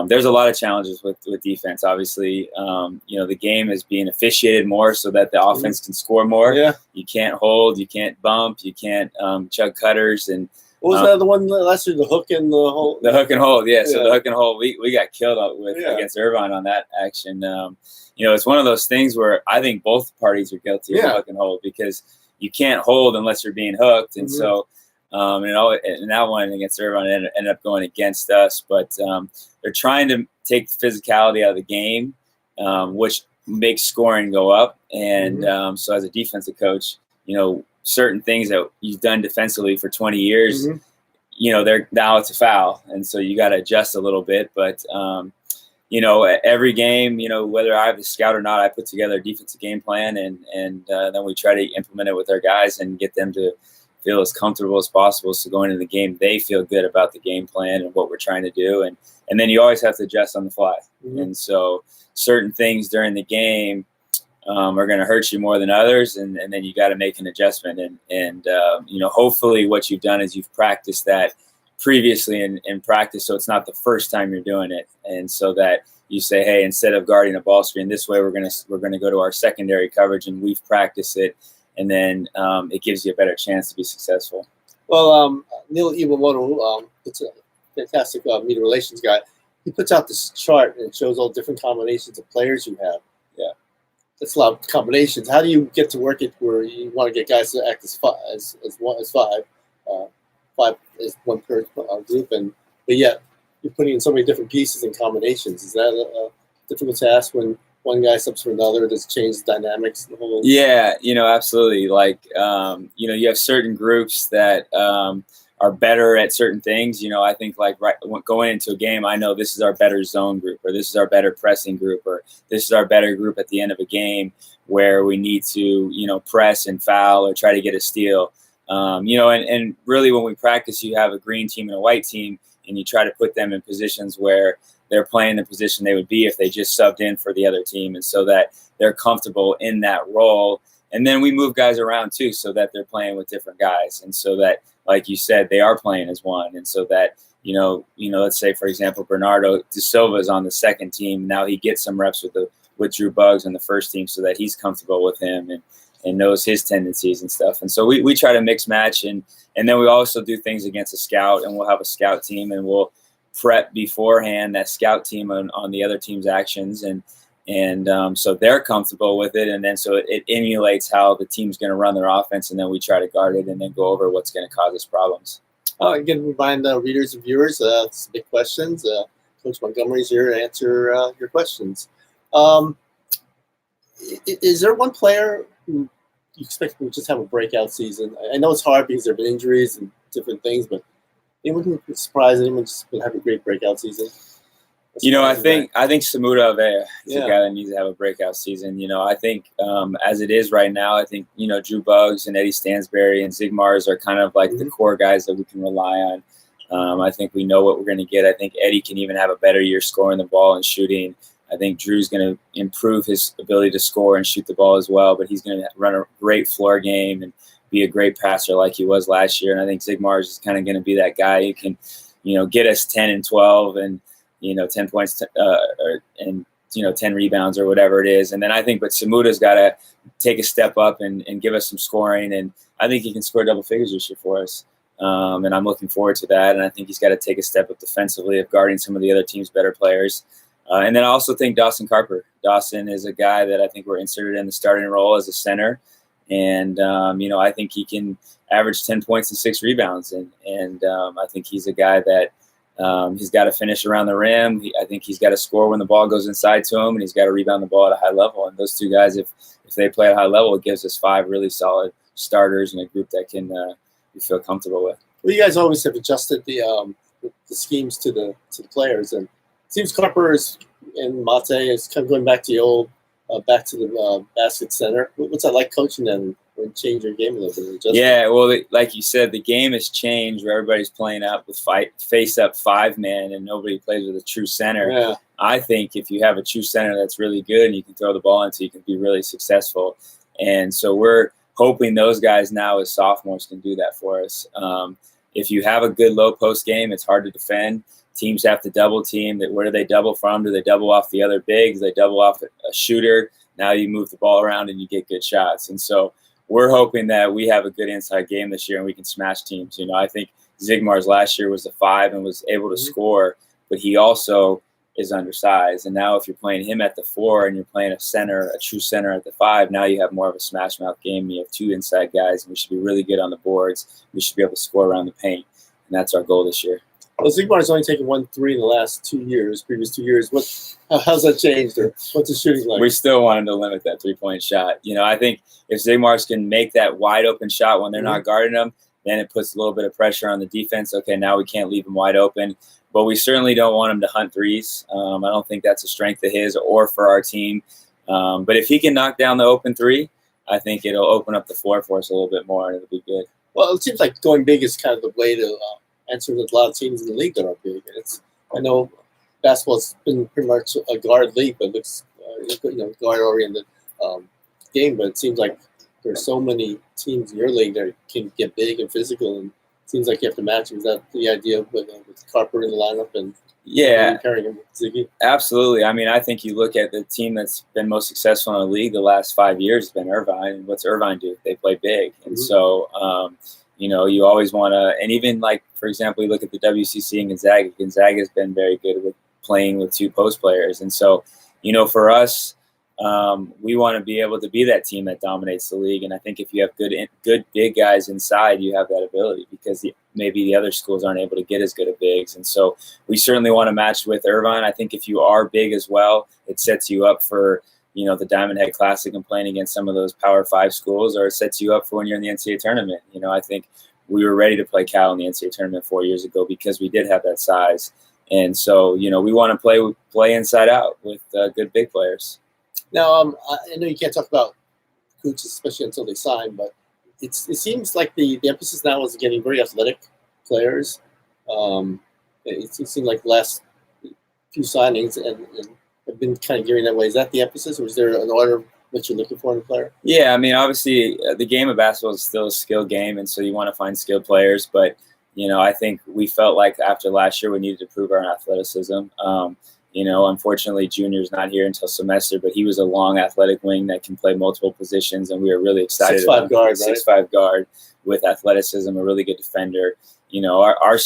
There's a lot of challenges with defense. Obviously, the game is being officiated more so that the offense can score more. Yeah. You can't hold, you can't bump, you can't chug cutters. And what was that the one last year? The hook and the hold. The hook and hold, yeah. So the hook and hold, we got killed against Irvine on that action. It's one of those things where I think both parties are guilty of the hook and hold, because you can't hold unless you're being hooked, and so. And that one against Irvine ended up going against us, but they're trying to take the physicality out of the game, which makes scoring go up. And so as a defensive coach, certain things that you've done defensively for 20 years, now it's a foul. And so you got to adjust a little bit. But, every game, whether I have the scout or not, I put together a defensive game plan, and then we try to implement it with our guys and get them to feel as comfortable as possible, so going into the game they feel good about the game plan and what we're trying to do, and then you always have to adjust on the fly. And so certain things during the game are going to hurt you more than others, and then you got to make an adjustment, and hopefully what you've done is you've practiced that previously in practice, so it's not the first time you're doing it, and so that you say, hey, instead of guarding a ball screen this way, we're going to go to our secondary coverage, and we've practiced it. And then it gives you a better chance to be successful. Well, Neil Iwamoto, it's a fantastic media relations guy. He puts out this chart, and it shows all different combinations of players you have. Yeah. that's a lot of combinations. How do you get to work it where you want to get guys to act as five, five is one per group, but yet you're putting in so many different pieces and combinations. Is that a difficult task when one guy subs for another? Does it change the dynamics? The whole Yeah, absolutely. Like, you have certain groups that are better at certain things. I think like going into a game, I know this is our better zone group, or this is our better pressing group, or this is our better group at the end of a game where we need to, press and foul or try to get a steal. And really when we practice, you have a green team and a white team, and you try to put them in positions where they're playing the position they would be if they just subbed in for the other team, and so that they're comfortable in that role. And then we move guys around too, so that they're playing with different guys, and so that, like you said, they are playing as one, and so that let's say for example Bernardo De Silva is on the second team. Now he gets some reps with Drew Buggs on the first team, so that he's comfortable with him and knows his tendencies and stuff. And so we try to mix match, and then we also do things against a scout, and we'll have a scout team, and we'll prep beforehand that scout team on the other team's actions, and so they're comfortable with it, and then so it emulates how the team's going to run their offense, and then we try to guard it and then go over what's going to cause us problems. Again, remind readers and viewers, it's big questions. Coach Montgomery's here to answer your questions. Is there one player who you expect will just have a breakout season? I know it's hard because there have been injuries and different things, but anyone who could surprise anyone just will have a great breakout season? I think Samuda Avea is a guy that needs to have a breakout season. I think as it is right now, I think Drew Buggs and Eddie Stansberry and Zigmars are kind of like the core guys that we can rely on. I think we know what we're going to get. I think Eddie can even have a better year scoring the ball and shooting. I think Drew's going to improve his ability to score and shoot the ball as well, but he's going to run a great floor game and be a great passer like he was last year. And I think Zigmars is kind of going to be that guy who can, get us 10 and 12 and 10 points and 10 rebounds or whatever it is. And then I think, but Samuda's got to take a step up and give us some scoring. And I think he can score double figures this year for us. And I'm looking forward to that. And I think he's got to take a step up defensively of guarding some of the other team's better players. And then I also think Dawson Carper. Dawson is a guy that I think we're inserted in the starting role as a center. And, I think he can average 10 points and 6 rebounds. And I think he's a guy that he's got to finish around the rim. I think he's got to score when the ball goes inside to him, and he's got to rebound the ball at a high level. And those two guys, if they play at a high level, it gives us 5 really solid starters and a group that can we feel comfortable with. Well, you guys always have adjusted the schemes to the players, and it seems Carper and Mate is kind of going back to the old, back to the basket center. What's that like coaching them and change your game a little bit? Yeah, well, like you said, the game has changed where everybody's playing up with face-up 5-man and nobody plays with a true center. Yeah. I think if you have a true center that's really good and you can throw the ball into, you can be really successful. And so we're hoping those guys now as sophomores can do that for us. If you have a good low post game, it's hard to defend. Teams have to double team. Where do they double from? Do they double off the other bigs? Do they double off a shooter? Now you move the ball around and you get good shots. And so we're hoping that we have a good inside game this year and we can smash teams. I think Zigmars last year was a 5 and was able to score, but he also is undersized. And now if you're playing him at the 4 and you're playing a true center at the 5, now you have more of a smash mouth game. You have 2 inside guys, and we should be really good on the boards. We should be able to score around the paint, and that's our goal this year. Well, Zigmar's only taken 1 3 in the last 2 years, previous 2 years. How's that changed, or what's his shooting like? We still want him to limit that 3-point shot. I think if Zigmars can make that wide open shot when they're not guarding him, then it puts a little bit of pressure on the defense. Okay, now we can't leave him wide open. But we certainly don't want him to hunt threes. I don't think that's a strength of his or for our team. But if he can knock down the open 3, I think it'll open up the floor for us a little bit more, and it'll be good. Well, it seems like going big is kind of the way to answer with a lot of teams in the league that are big. I know basketball's been pretty much a guard league, but it's guard-oriented game. But it seems like there's so many teams in your league that can get big and physical, and it seems like you have to match. Is that the idea with Carper in the lineup and pairing him with Ziggy? Absolutely. I mean, I think you look at the team that's been most successful in the league the last 5 years has been Irvine. And what's Irvine do? They play big, and so. You always want to, and even like, for example, you look at the WCC and Gonzaga. Gonzaga has been very good with playing with 2 post players. And so, for us, we want to be able to be that team that dominates the league. And I think if you have good big guys inside, you have that ability, because maybe the other schools aren't able to get as good at bigs. And so we certainly want to match with Irvine. I think if you are big as well, it sets you up for, the Diamond Head Classic and playing against some of those Power 5 schools, or it sets you up for when you're in the NCAA tournament. I think we were ready to play Cal in the NCAA tournament 4 years ago because we did have that size. And so, we want to play inside out with good big players. Now, I know you can't talk about coaches, especially until they sign, but it seems like the emphasis now is getting very athletic players. It seems like the last few signings and have been kind of gearing that way. Is that the emphasis, or is there an order that you're looking for in a player? Yeah, I mean, obviously, the game of basketball is still a skill game, and so you want to find skilled players. But, I think we felt like after last year we needed to prove our athleticism. Unfortunately, Junior's not here until semester, but he was a long athletic wing that can play multiple positions, and we were really excited. 6'5" guard, right? 6'5" guard with athleticism, a really good defender. Our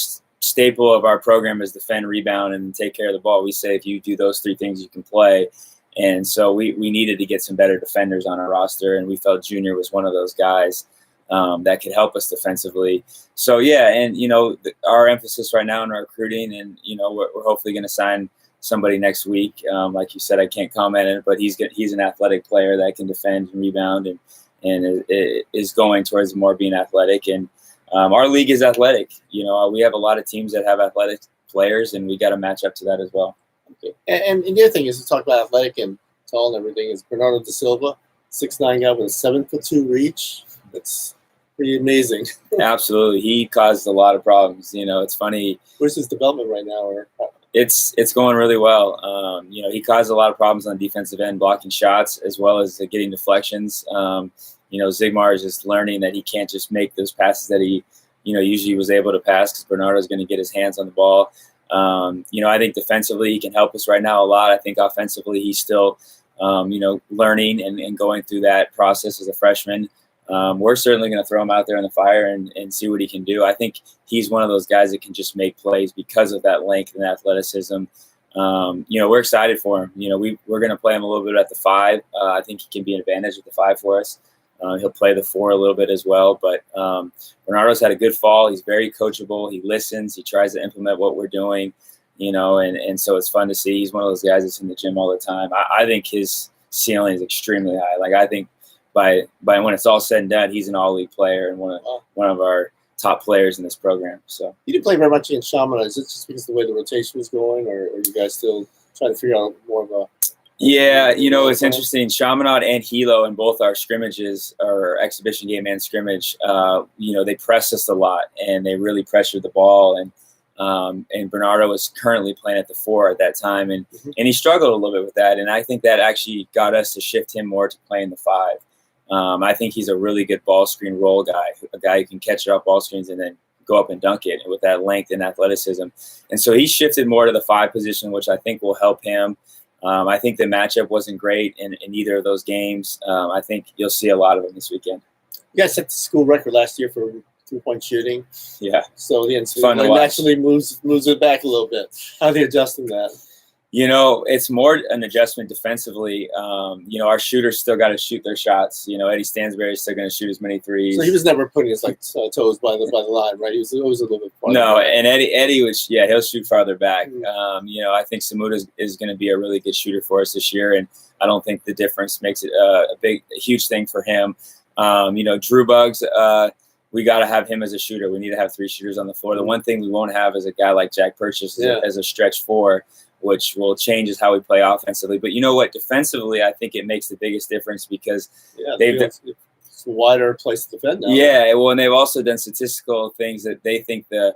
staple of our program is defend, rebound, and take care of the ball. We say if you do those three things, you can play. And so we needed to get some better defenders on our roster, and we felt Junior was one of those guys that could help us defensively. So, yeah, and, our emphasis right now in our recruiting, and, we're hopefully going to sign somebody next week. Like you said, I can't comment on it, but he's an athletic player that can defend and rebound and is going towards more being athletic. And our league is athletic. We have a lot of teams that have athletic players, and we got to match up to that as well. Okay. And the other thing is to talk about athletic and tall and everything is Bernardo da Silva, 6'9" guy with a 7'2" reach. That's pretty amazing. Absolutely. He caused a lot of problems. It's funny. Where's his development right now? It's going really well. He caused a lot of problems on the defensive end, blocking shots as well as getting deflections. Zigmar is just learning that he can't just make those passes that he, usually was able to pass, because Bernardo's going to get his hands on the ball. I think defensively he can help us right now a lot. I think offensively he's still, learning and going through that process as a freshman. We're certainly going to throw him out there in the fire and see what he can do. I think he's one of those guys that can just make plays because of that length and athleticism. We're excited for him. We're going to play him a little bit at the 5. I think he can be an advantage at the 5 for us. He'll play the 4 a little bit as well. But Bernardo's had a good fall. He's very coachable. He listens. He tries to implement what we're doing, and so it's fun to see. He's one of those guys that's in the gym all the time. I think his ceiling is extremely high. Like, I think by when it's all said and done, he's an all-league player and one of our top players in this program. So you didn't play very much against Chaminade. Is it just because of the way the rotation was going, or are you guys still trying to figure out more of a? Yeah, it's interesting. Chaminade and Hilo in both our scrimmages, our exhibition game and scrimmage, they pressed us a lot and they really pressured the ball. And Bernardo was currently playing at the 4 at that time, and he struggled a little bit with that. And I think that actually got us to shift him more to playing the 5. I think he's a really good ball screen roll guy, a guy who can catch it off ball screens and then go up and dunk it with that length and athleticism. And so he shifted more to the 5 position, which I think will help him. I think the matchup wasn't great in either of those games. I think you'll see a lot of them this weekend. You guys set the school record last year for 3-point shooting. Yeah. So the NCAA naturally moves it back a little bit. How are they adjusting that? It's more an adjustment defensively. Our shooters still got to shoot their shots. Eddie Stansberry's still going to shoot as many threes. So he was never putting his toes by the line, right? He was always a little bit farther back. And Eddie was, he'll shoot farther back. I think Samuda is going to be a really good shooter for us this year, and I don't think the difference makes it a huge thing for him. Drew Buggs, we got to have him as a shooter. We need to have 3 shooters on the floor. The one thing we won't have is a guy like Jack Purchase as a stretch 4, which will change how we play offensively. But you know what? Defensively, I think it makes the biggest difference because it's a wider place to defend now. Yeah, well, and they've also done statistical things that they think the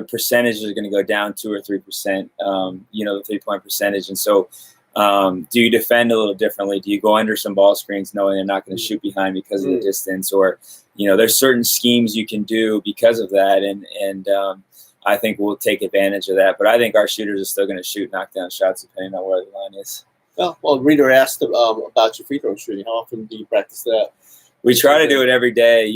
percentage is going to go down 2 or 3%, the 3-point percentage. And so do you defend a little differently? Do you go under some ball screens knowing they're not going to shoot behind because of the distance? Or, there's certain schemes you can do because of that. And I think we'll take advantage of that. But I think our shooters are still going to shoot knockdown shots depending on where the line is. Well, Reader asked about your free throw shooting. How often do you practice that? We try to do it every day,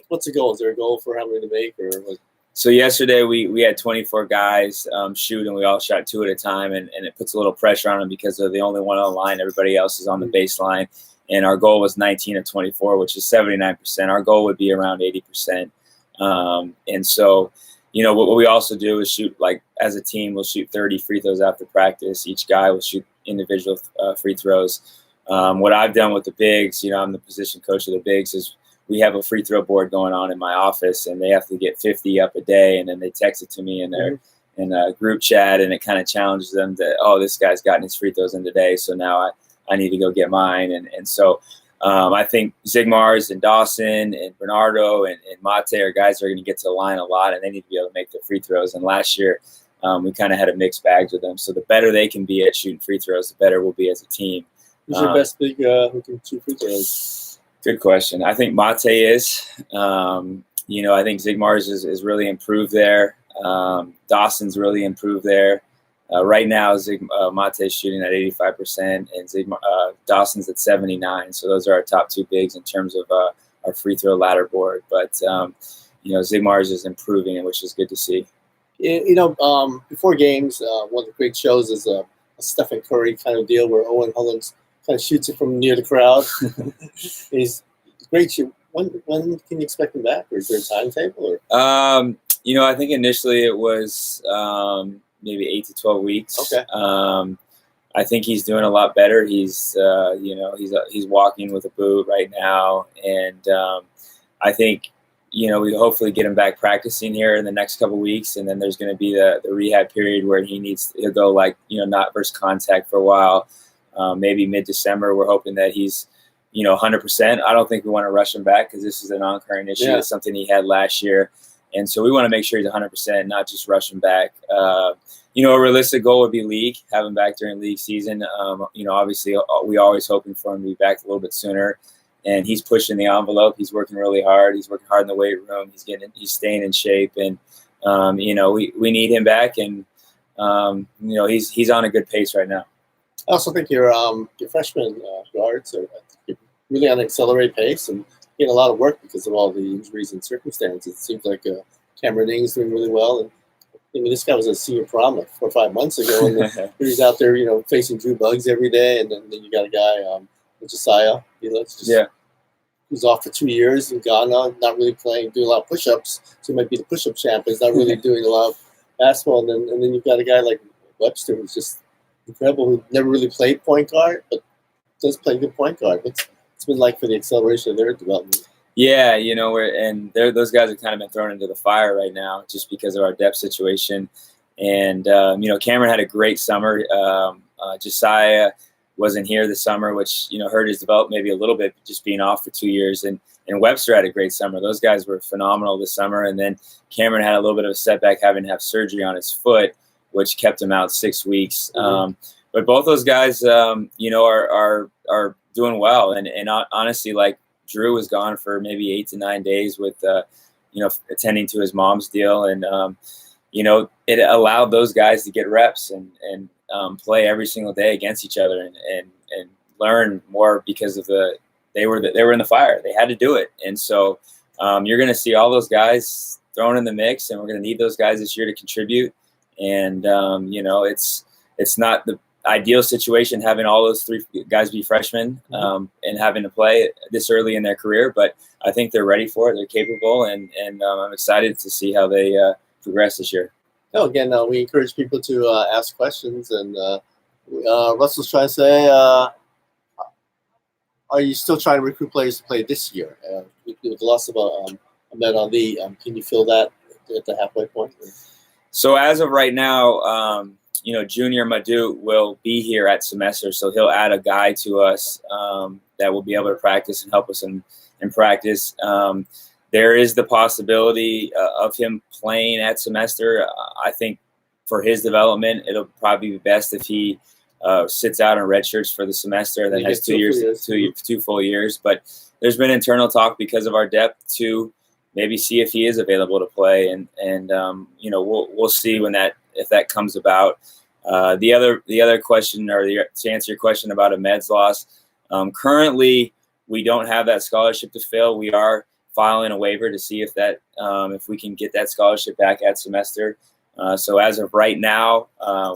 What's the goal? Is there a goal for how many to make? Or what? So yesterday we had 24 guys shoot, and we all shot 2 at a time, and it puts a little pressure on them because they're the only one on the line. Everybody else is on the baseline, and our goal was 19 of 24, which is 79%. Our goal would be around 80%. And so, what we also do is shoot, like as a team, we'll shoot 30 free throws after practice. Each guy will shoot individual free throws. What I've done with the bigs, I'm the position coach of the bigs, is we have a free throw board going on in my office, and they have to get 50 up a day, and then they text it to me in their in a group chat, and it kind of challenges them that, oh, this guy's gotten his free throws in today, so now I need to go get mine. And so I think Zigmars and Dawson and Bernardo and Mate are guys that are going to get to the line a lot, and they need to be able to make their free throws. And last year we kind of had a mixed bag with them. So the better they can be at shooting free throws, the better we'll be as a team. Who's your best big who can shoot free throws? Good question. I think Mate is. I think Zigmars is really improved there. Dawson's really improved there. Right now, Mate's shooting at 85%, and Dawson's at 79%. So those are our top 2 bigs in terms of our free throw ladder board. But Zigmars is improving, which is good to see. Before games, one of the great shows is a Stephen Curry kind of deal where Owen Hullins kind of shoots it from near the crowd. He's great shoot. When can you expect him back, or is there a timetable? I think initially it was maybe 8 to 12 weeks. Okay. I think he's doing a lot better. He's he's walking with a boot right now, and I think we hopefully get him back practicing here in the next couple of weeks, and then there's going to be the rehab period where he'll go not versus contact for a while. Maybe mid-December, we're hoping that he's, 100%. I don't think we want to rush him back because this is a non-current issue. Yeah. It's something he had last year. And so we want to make sure he's 100%, not just rush him back. A realistic goal would be league, have him back during league season. Obviously, we always hoping for him to be back a little bit sooner. And he's pushing the envelope. He's working really hard. He's working hard in the weight room. He's staying in shape. And, we need him back. And, he's on a good pace right now. I also think your freshman guards are really on an accelerated pace and getting a lot of work because of all the injuries and circumstances. It seems like Cameron Ing's doing really well. And this guy was a senior prom 4 or 5 months ago, and he's out there, facing Drew Bugs every day. And then you got a guy, Josiah, who's off for 2 years in Ghana, not really playing, doing a lot of push-ups. So he might be the push-up champ, but he's not really doing a lot of basketball. And then you've got a guy like Webster, who's just incredible, who never really played point guard, but does play good point guard. What's it's been like for the acceleration of their development? Yeah, those guys have kind of been thrown into the fire right now just because of our depth situation. And, Cameron had a great summer. Josiah wasn't here this summer, which, hurt his development maybe a little bit, just being off for 2 years. And Webster had a great summer. Those guys were phenomenal this summer. And then Cameron had a little bit of a setback having to have surgery on his foot, which kept him out 6 weeks. But both those guys, are doing well. And honestly, Drew was gone for maybe 8 to 9 days with, attending to his mom's deal. And, it allowed those guys to get reps and play every single day against each other and learn more because of they were in the fire. They had to do it. And so you're going to see all those guys thrown in the mix, and we're going to need those guys this year to contribute. And, it's not the ideal situation having all those 3 guys be freshmen and having to play this early in their career, but I think they're ready for it. They're capable, and I'm excited to see how they progress this year. Again, we encourage people to ask questions, and Russell's trying to say, are you still trying to recruit players to play this year? With the loss of Ahmed Ali, can you feel that at the halfway point? So as of right now, Junior Madu will be here at semester, so he'll add a guy to us that will be able to practice and help us in practice. There is the possibility of him playing at semester. I think for his development, it'll probably be best if he sits out on red shirts for the semester, then has 2 years, 2 full years. But there's been internal talk because of our depth to maybe see if he is available to play, and we'll see if that comes about. The other question, to answer your question about Ahmed's loss, currently we don't have that scholarship to fill. We are filing a waiver to see if that if we can get that scholarship back at semester. So as of right now,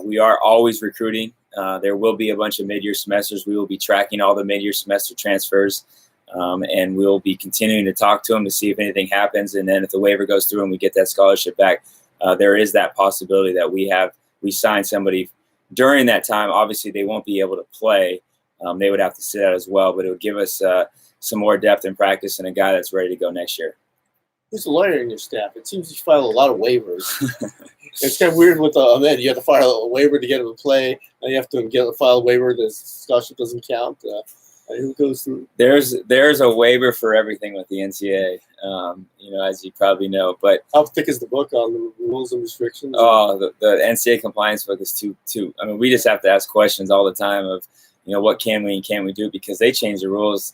we are always recruiting. There will be a bunch of mid-year semesters. We will be tracking all the mid-year semester transfers, and we'll be continuing to talk to them to see if anything happens. And then if the waiver goes through and we get that scholarship back, there is that possibility that we sign somebody during that time. Obviously, they won't be able to play. They would have to sit out as well, but it would give us some more depth and practice and a guy that's ready to go next year. Who's a lawyer in your staff? It seems you file a lot of waivers. It's kind of weird with the you have to file a waiver to get him to play, and you have to file a waiver that scholarship doesn't count. Who goes through? There's a waiver for everything with the NCAA, as you probably know. But how thick is the book on the rules and restrictions? Oh, the NCAA compliance book is too. I mean, we just have to ask questions all the time of, what can we and can't we do, because they change the rules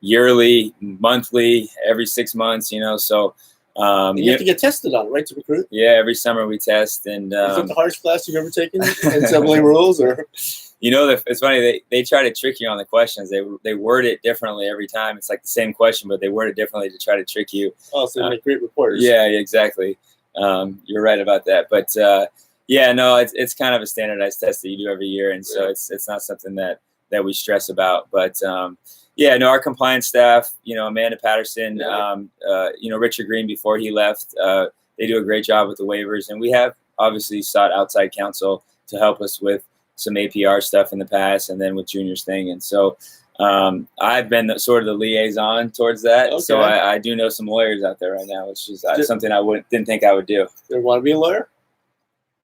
yearly, monthly, every 6 months. So you have to get tested on, right, to recruit? Yeah, every summer we test. And is that the hardest class you've ever taken? NCAA rules, or? It's funny. They try to trick you on the questions. They word it differently every time. It's like the same question, but they word it differently to try to trick you. Oh, so they make great reporters. Yeah, exactly. You're right about that. But it's kind of a standardized test that you do every year, and so it's not something that we stress about. But our compliance staff, Amanda Patterson, Richard Green before he left, they do a great job with the waivers, and we have obviously sought outside counsel to help us with some APR stuff in the past, and then with Junior's thing. And so I've been sort of the liaison towards that. Okay. So I do know some lawyers out there right now, which is something I didn't think I would do. Did you want to be a lawyer?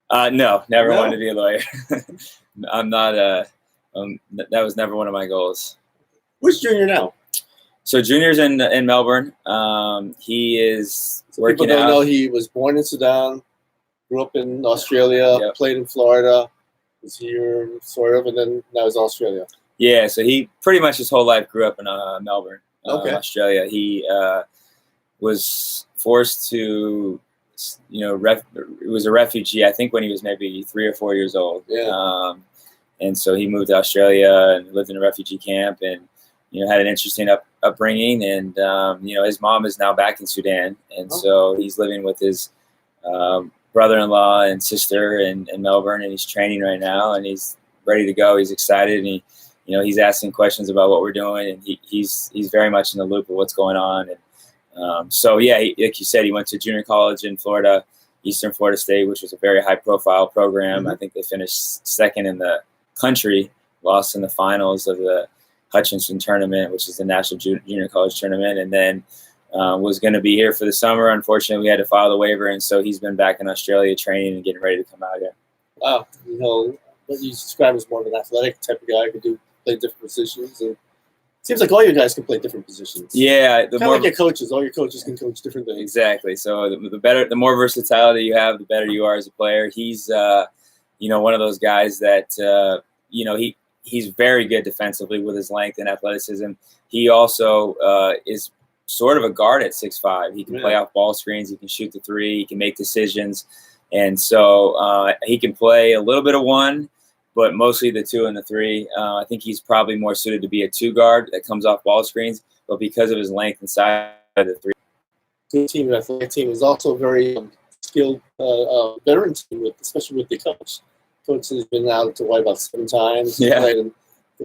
No, never wanted to be a lawyer. I'm not. That was never one of my goals. Where's Junior now? So Junior's in Melbourne. He is working people don't out. know he was born in Sudan, grew up in Australia, played in Florida, was here sort of, and then now he's in Australia. Yeah, so he pretty much his whole life grew up in Melbourne, Australia. He was forced to, was a refugee, I think, when he was maybe 3 or 4 years old. Yeah. And so he moved to Australia and lived in a refugee camp, and had an interesting upbringing. And his mom is now back in Sudan, and so he's living with his brother-in-law and sister in Melbourne, and he's training right now, and he's ready to go. He's excited, and he's asking questions about what we're doing, and he's very much in the loop of what's going on. And like you said, he went to junior college in Florida, Eastern Florida State, which was a very high-profile program. I think they finished second in the country, lost in the finals of the Hutchinson tournament, which is the national junior college tournament, and then was going to be here for the summer. Unfortunately, we had to file the waiver, and so he's been back in Australia training and getting ready to come out here. Wow, what you describe as more of an athletic type of guy, could play different positions. And it seems like all you guys can play different positions. Yeah, kind of like your coaches. All your coaches can coach different things. Exactly. So the more versatility you have, the better you are as a player. He's one of those guys that he's very good defensively with his length and athleticism. He also is sort of a guard at 6'5". He can play off ball screens. He can shoot the three. He can make decisions. And so he can play a little bit of one, but mostly the two and the three. I think he's probably more suited to be a two guard that comes off ball screens, but because of his length and size, the three. Good team, an athletic team, is also very skilled veteran team, especially with the coach. Coach has been out to Hawaii about 7 times. Yeah.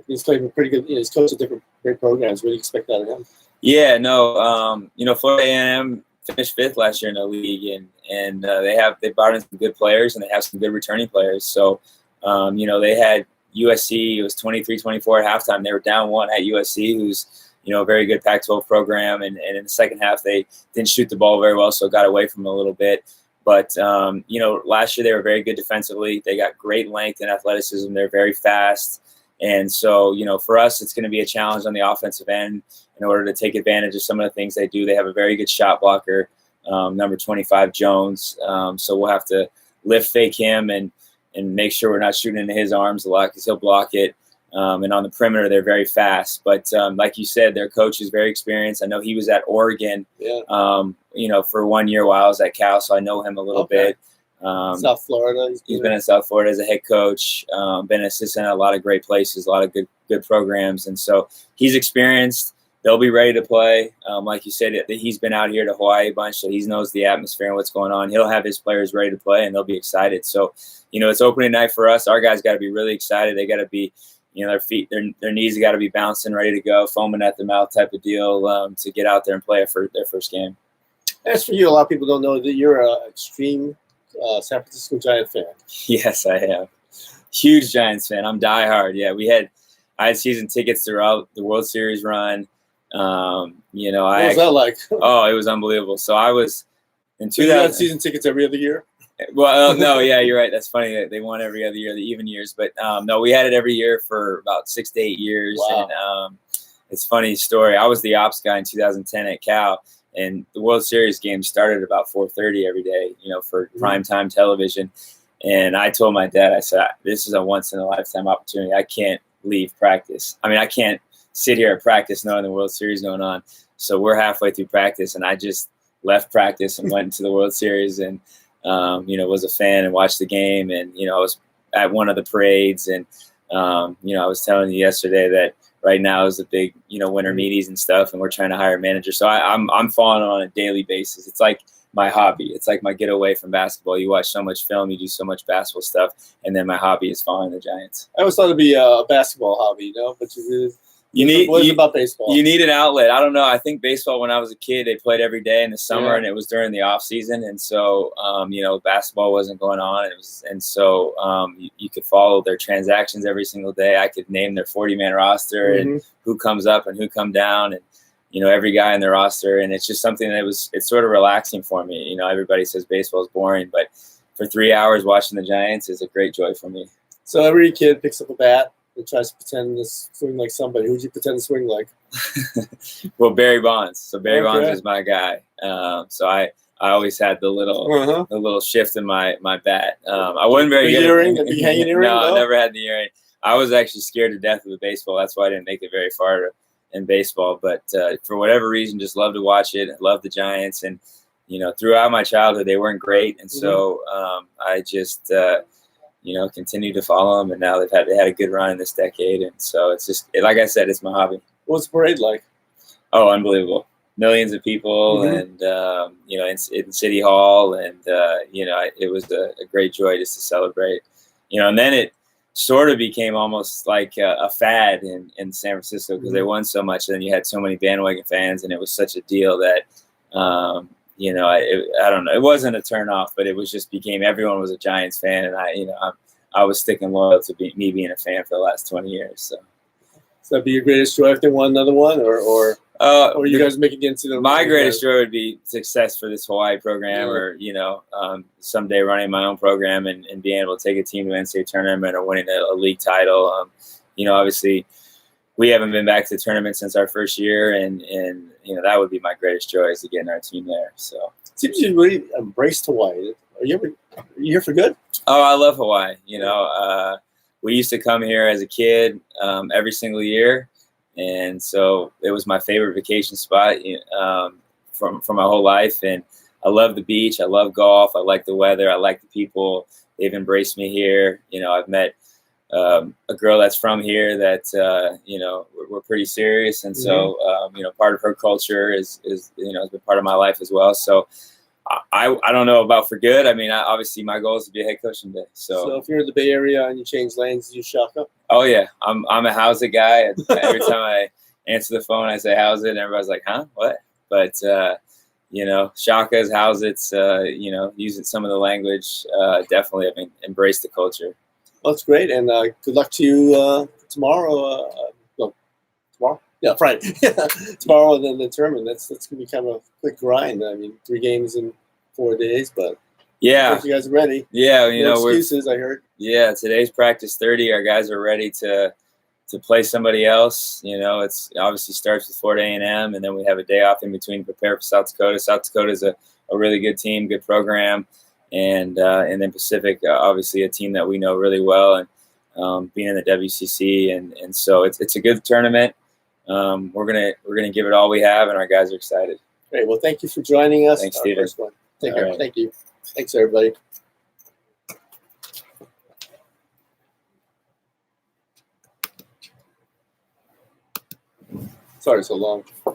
He's played pretty good. He's coached at different great programs. What do you expect out of him? Yeah, no. Florida A&M finished 5th last year in the league, and they brought in some good players, and they have some good returning players. So, they had USC. It was 23-24 at halftime. They were down 1 at USC, who's a very good Pac-12 program, and in the second half they didn't shoot the ball very well, so got away from it a little bit. But last year they were very good defensively. They got great length and athleticism. They're very fast. And so, for us, it's going to be a challenge on the offensive end in order to take advantage of some of the things they do. They have a very good shot blocker, number 25, Jones. So we'll have to lift fake him and make sure we're not shooting into his arms a lot because he'll block it. And on the perimeter, they're very fast. But like you said, their coach is very experienced. I know he was at Oregon, for 1 year while I was at Cal, so I know him a little bit. South Florida. He's been in South Florida as a head coach, been an assistant at a lot of great places, a lot of good programs. And so he's experienced. they'll be ready to play. Like you said, he's been out here to Hawaii a bunch, so he knows the atmosphere and what's going on. He'll have his players ready to play, and they'll be excited. So, it's opening night for us. Our guys got to be really excited. They got to be, their feet, their knees got to be bouncing, ready to go, foaming at the mouth type of deal to get out there and play their first game. As for you, a lot of people don't know that you're an extreme San Francisco Giant fan. Yes, I am. Huge Giants fan. I'm diehard. Yeah, I had season tickets throughout the World Series run. What was that like? Oh, it was unbelievable. So I was in 2000. You had season tickets every other year? Well, no, yeah, you're right. That's funny that they won every other year, the even years. But no, we had it every year for about 6 to 8 years. Wow. And it's a funny story. I was the ops guy in 2010 at Cal, and the World Series game started about 4:30 every day, for primetime television. And I told my dad, I said, this is a once-in-a-lifetime opportunity. I can't leave practice. I mean, I can't sit here at practice knowing the World Series going on. So we're halfway through practice, and I just left practice and went into the World Series and, was a fan and watched the game. And, I was at one of the parades. And, I was telling you yesterday that right now is the big, winter meetings and stuff, and we're trying to hire a manager. So I'm following on a daily basis. It's like my hobby. It's like my getaway from basketball. You watch so much film, you do so much basketball stuff, and then my hobby is following the Giants. I always thought it'd be a basketball hobby, but what is it about baseball? You need an outlet. I don't know. I think baseball, when I was a kid, they played every day in the summer, and it was during the off season, and so basketball wasn't going on. You could follow their transactions every single day. I could name their 40-man roster and who comes up and who come down, and every guy in their roster. And it's just something it's sort of relaxing for me. Everybody says baseball is boring, but for 3 hours watching the Giants is a great joy for me. So every kid picks up a bat and tries to pretend to swing like somebody. Who'd you pretend to swing like? Well, Barry Bonds. So Barry Bonds is my guy. So I always had the little shift in my bat. I wasn't very good. Earring, the big hanging earring? No, I never had the earring. I was actually scared to death of the baseball. That's why I didn't make it very far in baseball. But for whatever reason, just love to watch it. I love the Giants. And, throughout my childhood, they weren't great. And so I just continue to follow them. And now they had a good run in this decade. And so it's just, like I said, it's my hobby. What's the parade like? Oh, unbelievable. Millions of people and, in City Hall. And, it was a great joy just to celebrate, and then it sort of became almost like a fad in San Francisco because they won so much. And then you had so many bandwagon fans, and it was such a deal that, I don't know, it wasn't a turn off, but it was just became everyone was a Giants fan. And I was sticking loyal to me being a fan for the last 20 years. So that'd be your greatest joy if they won another one, or you guys making it into the? My greatest joy would be success for this Hawaii program, or someday running my own program and being able to take a team to an NCAA tournament or winning a league title. Obviously, we haven't been back to the tournament since our first year, and that would be my greatest joy is to get our team there. So it seems you really embraced Hawaii. Are you here for good? Oh, I love Hawaii. We used to come here as a kid every single year. And so it was my favorite vacation spot from my whole life. And I love the beach. I love golf. I like the weather. I like the people. They've embraced me here. I've met a girl that's from here that, we're pretty serious. And so, part of her culture is has been part of my life as well. So I don't know about for good. I mean, obviously my goal is to be a head coach someday. So if you're in the Bay Area and you change lanes, you shaka? Oh yeah, I'm a how's it guy. Every time I answer the phone, I say how's it, and everybody's like, huh, what? But shakas, how's it's, using some of the language. Definitely, I've embraced the culture. Well, that's great, and good luck to you tomorrow. Tomorrow? Yeah, Friday. Tomorrow, and then the tournament. That's gonna be kind of a quick grind. I mean, 3 games in 4 days, but yeah, you guys are ready. Yeah, no excuses. I heard. Yeah, today's practice 30. Our guys are ready to play somebody else. It's obviously starts with Florida A&M, and then we have a day off in between to prepare for South Dakota. South Dakota is a really good team, good program, and then Pacific, obviously a team that we know really well, and being in the WCC, and so it's a good tournament. We're gonna give it all we have, and our guys are excited. Great. Well, thank you for joining us. Thanks, Stephen. Take care. Right. Thank you. Thanks, everybody. Sorry, so long.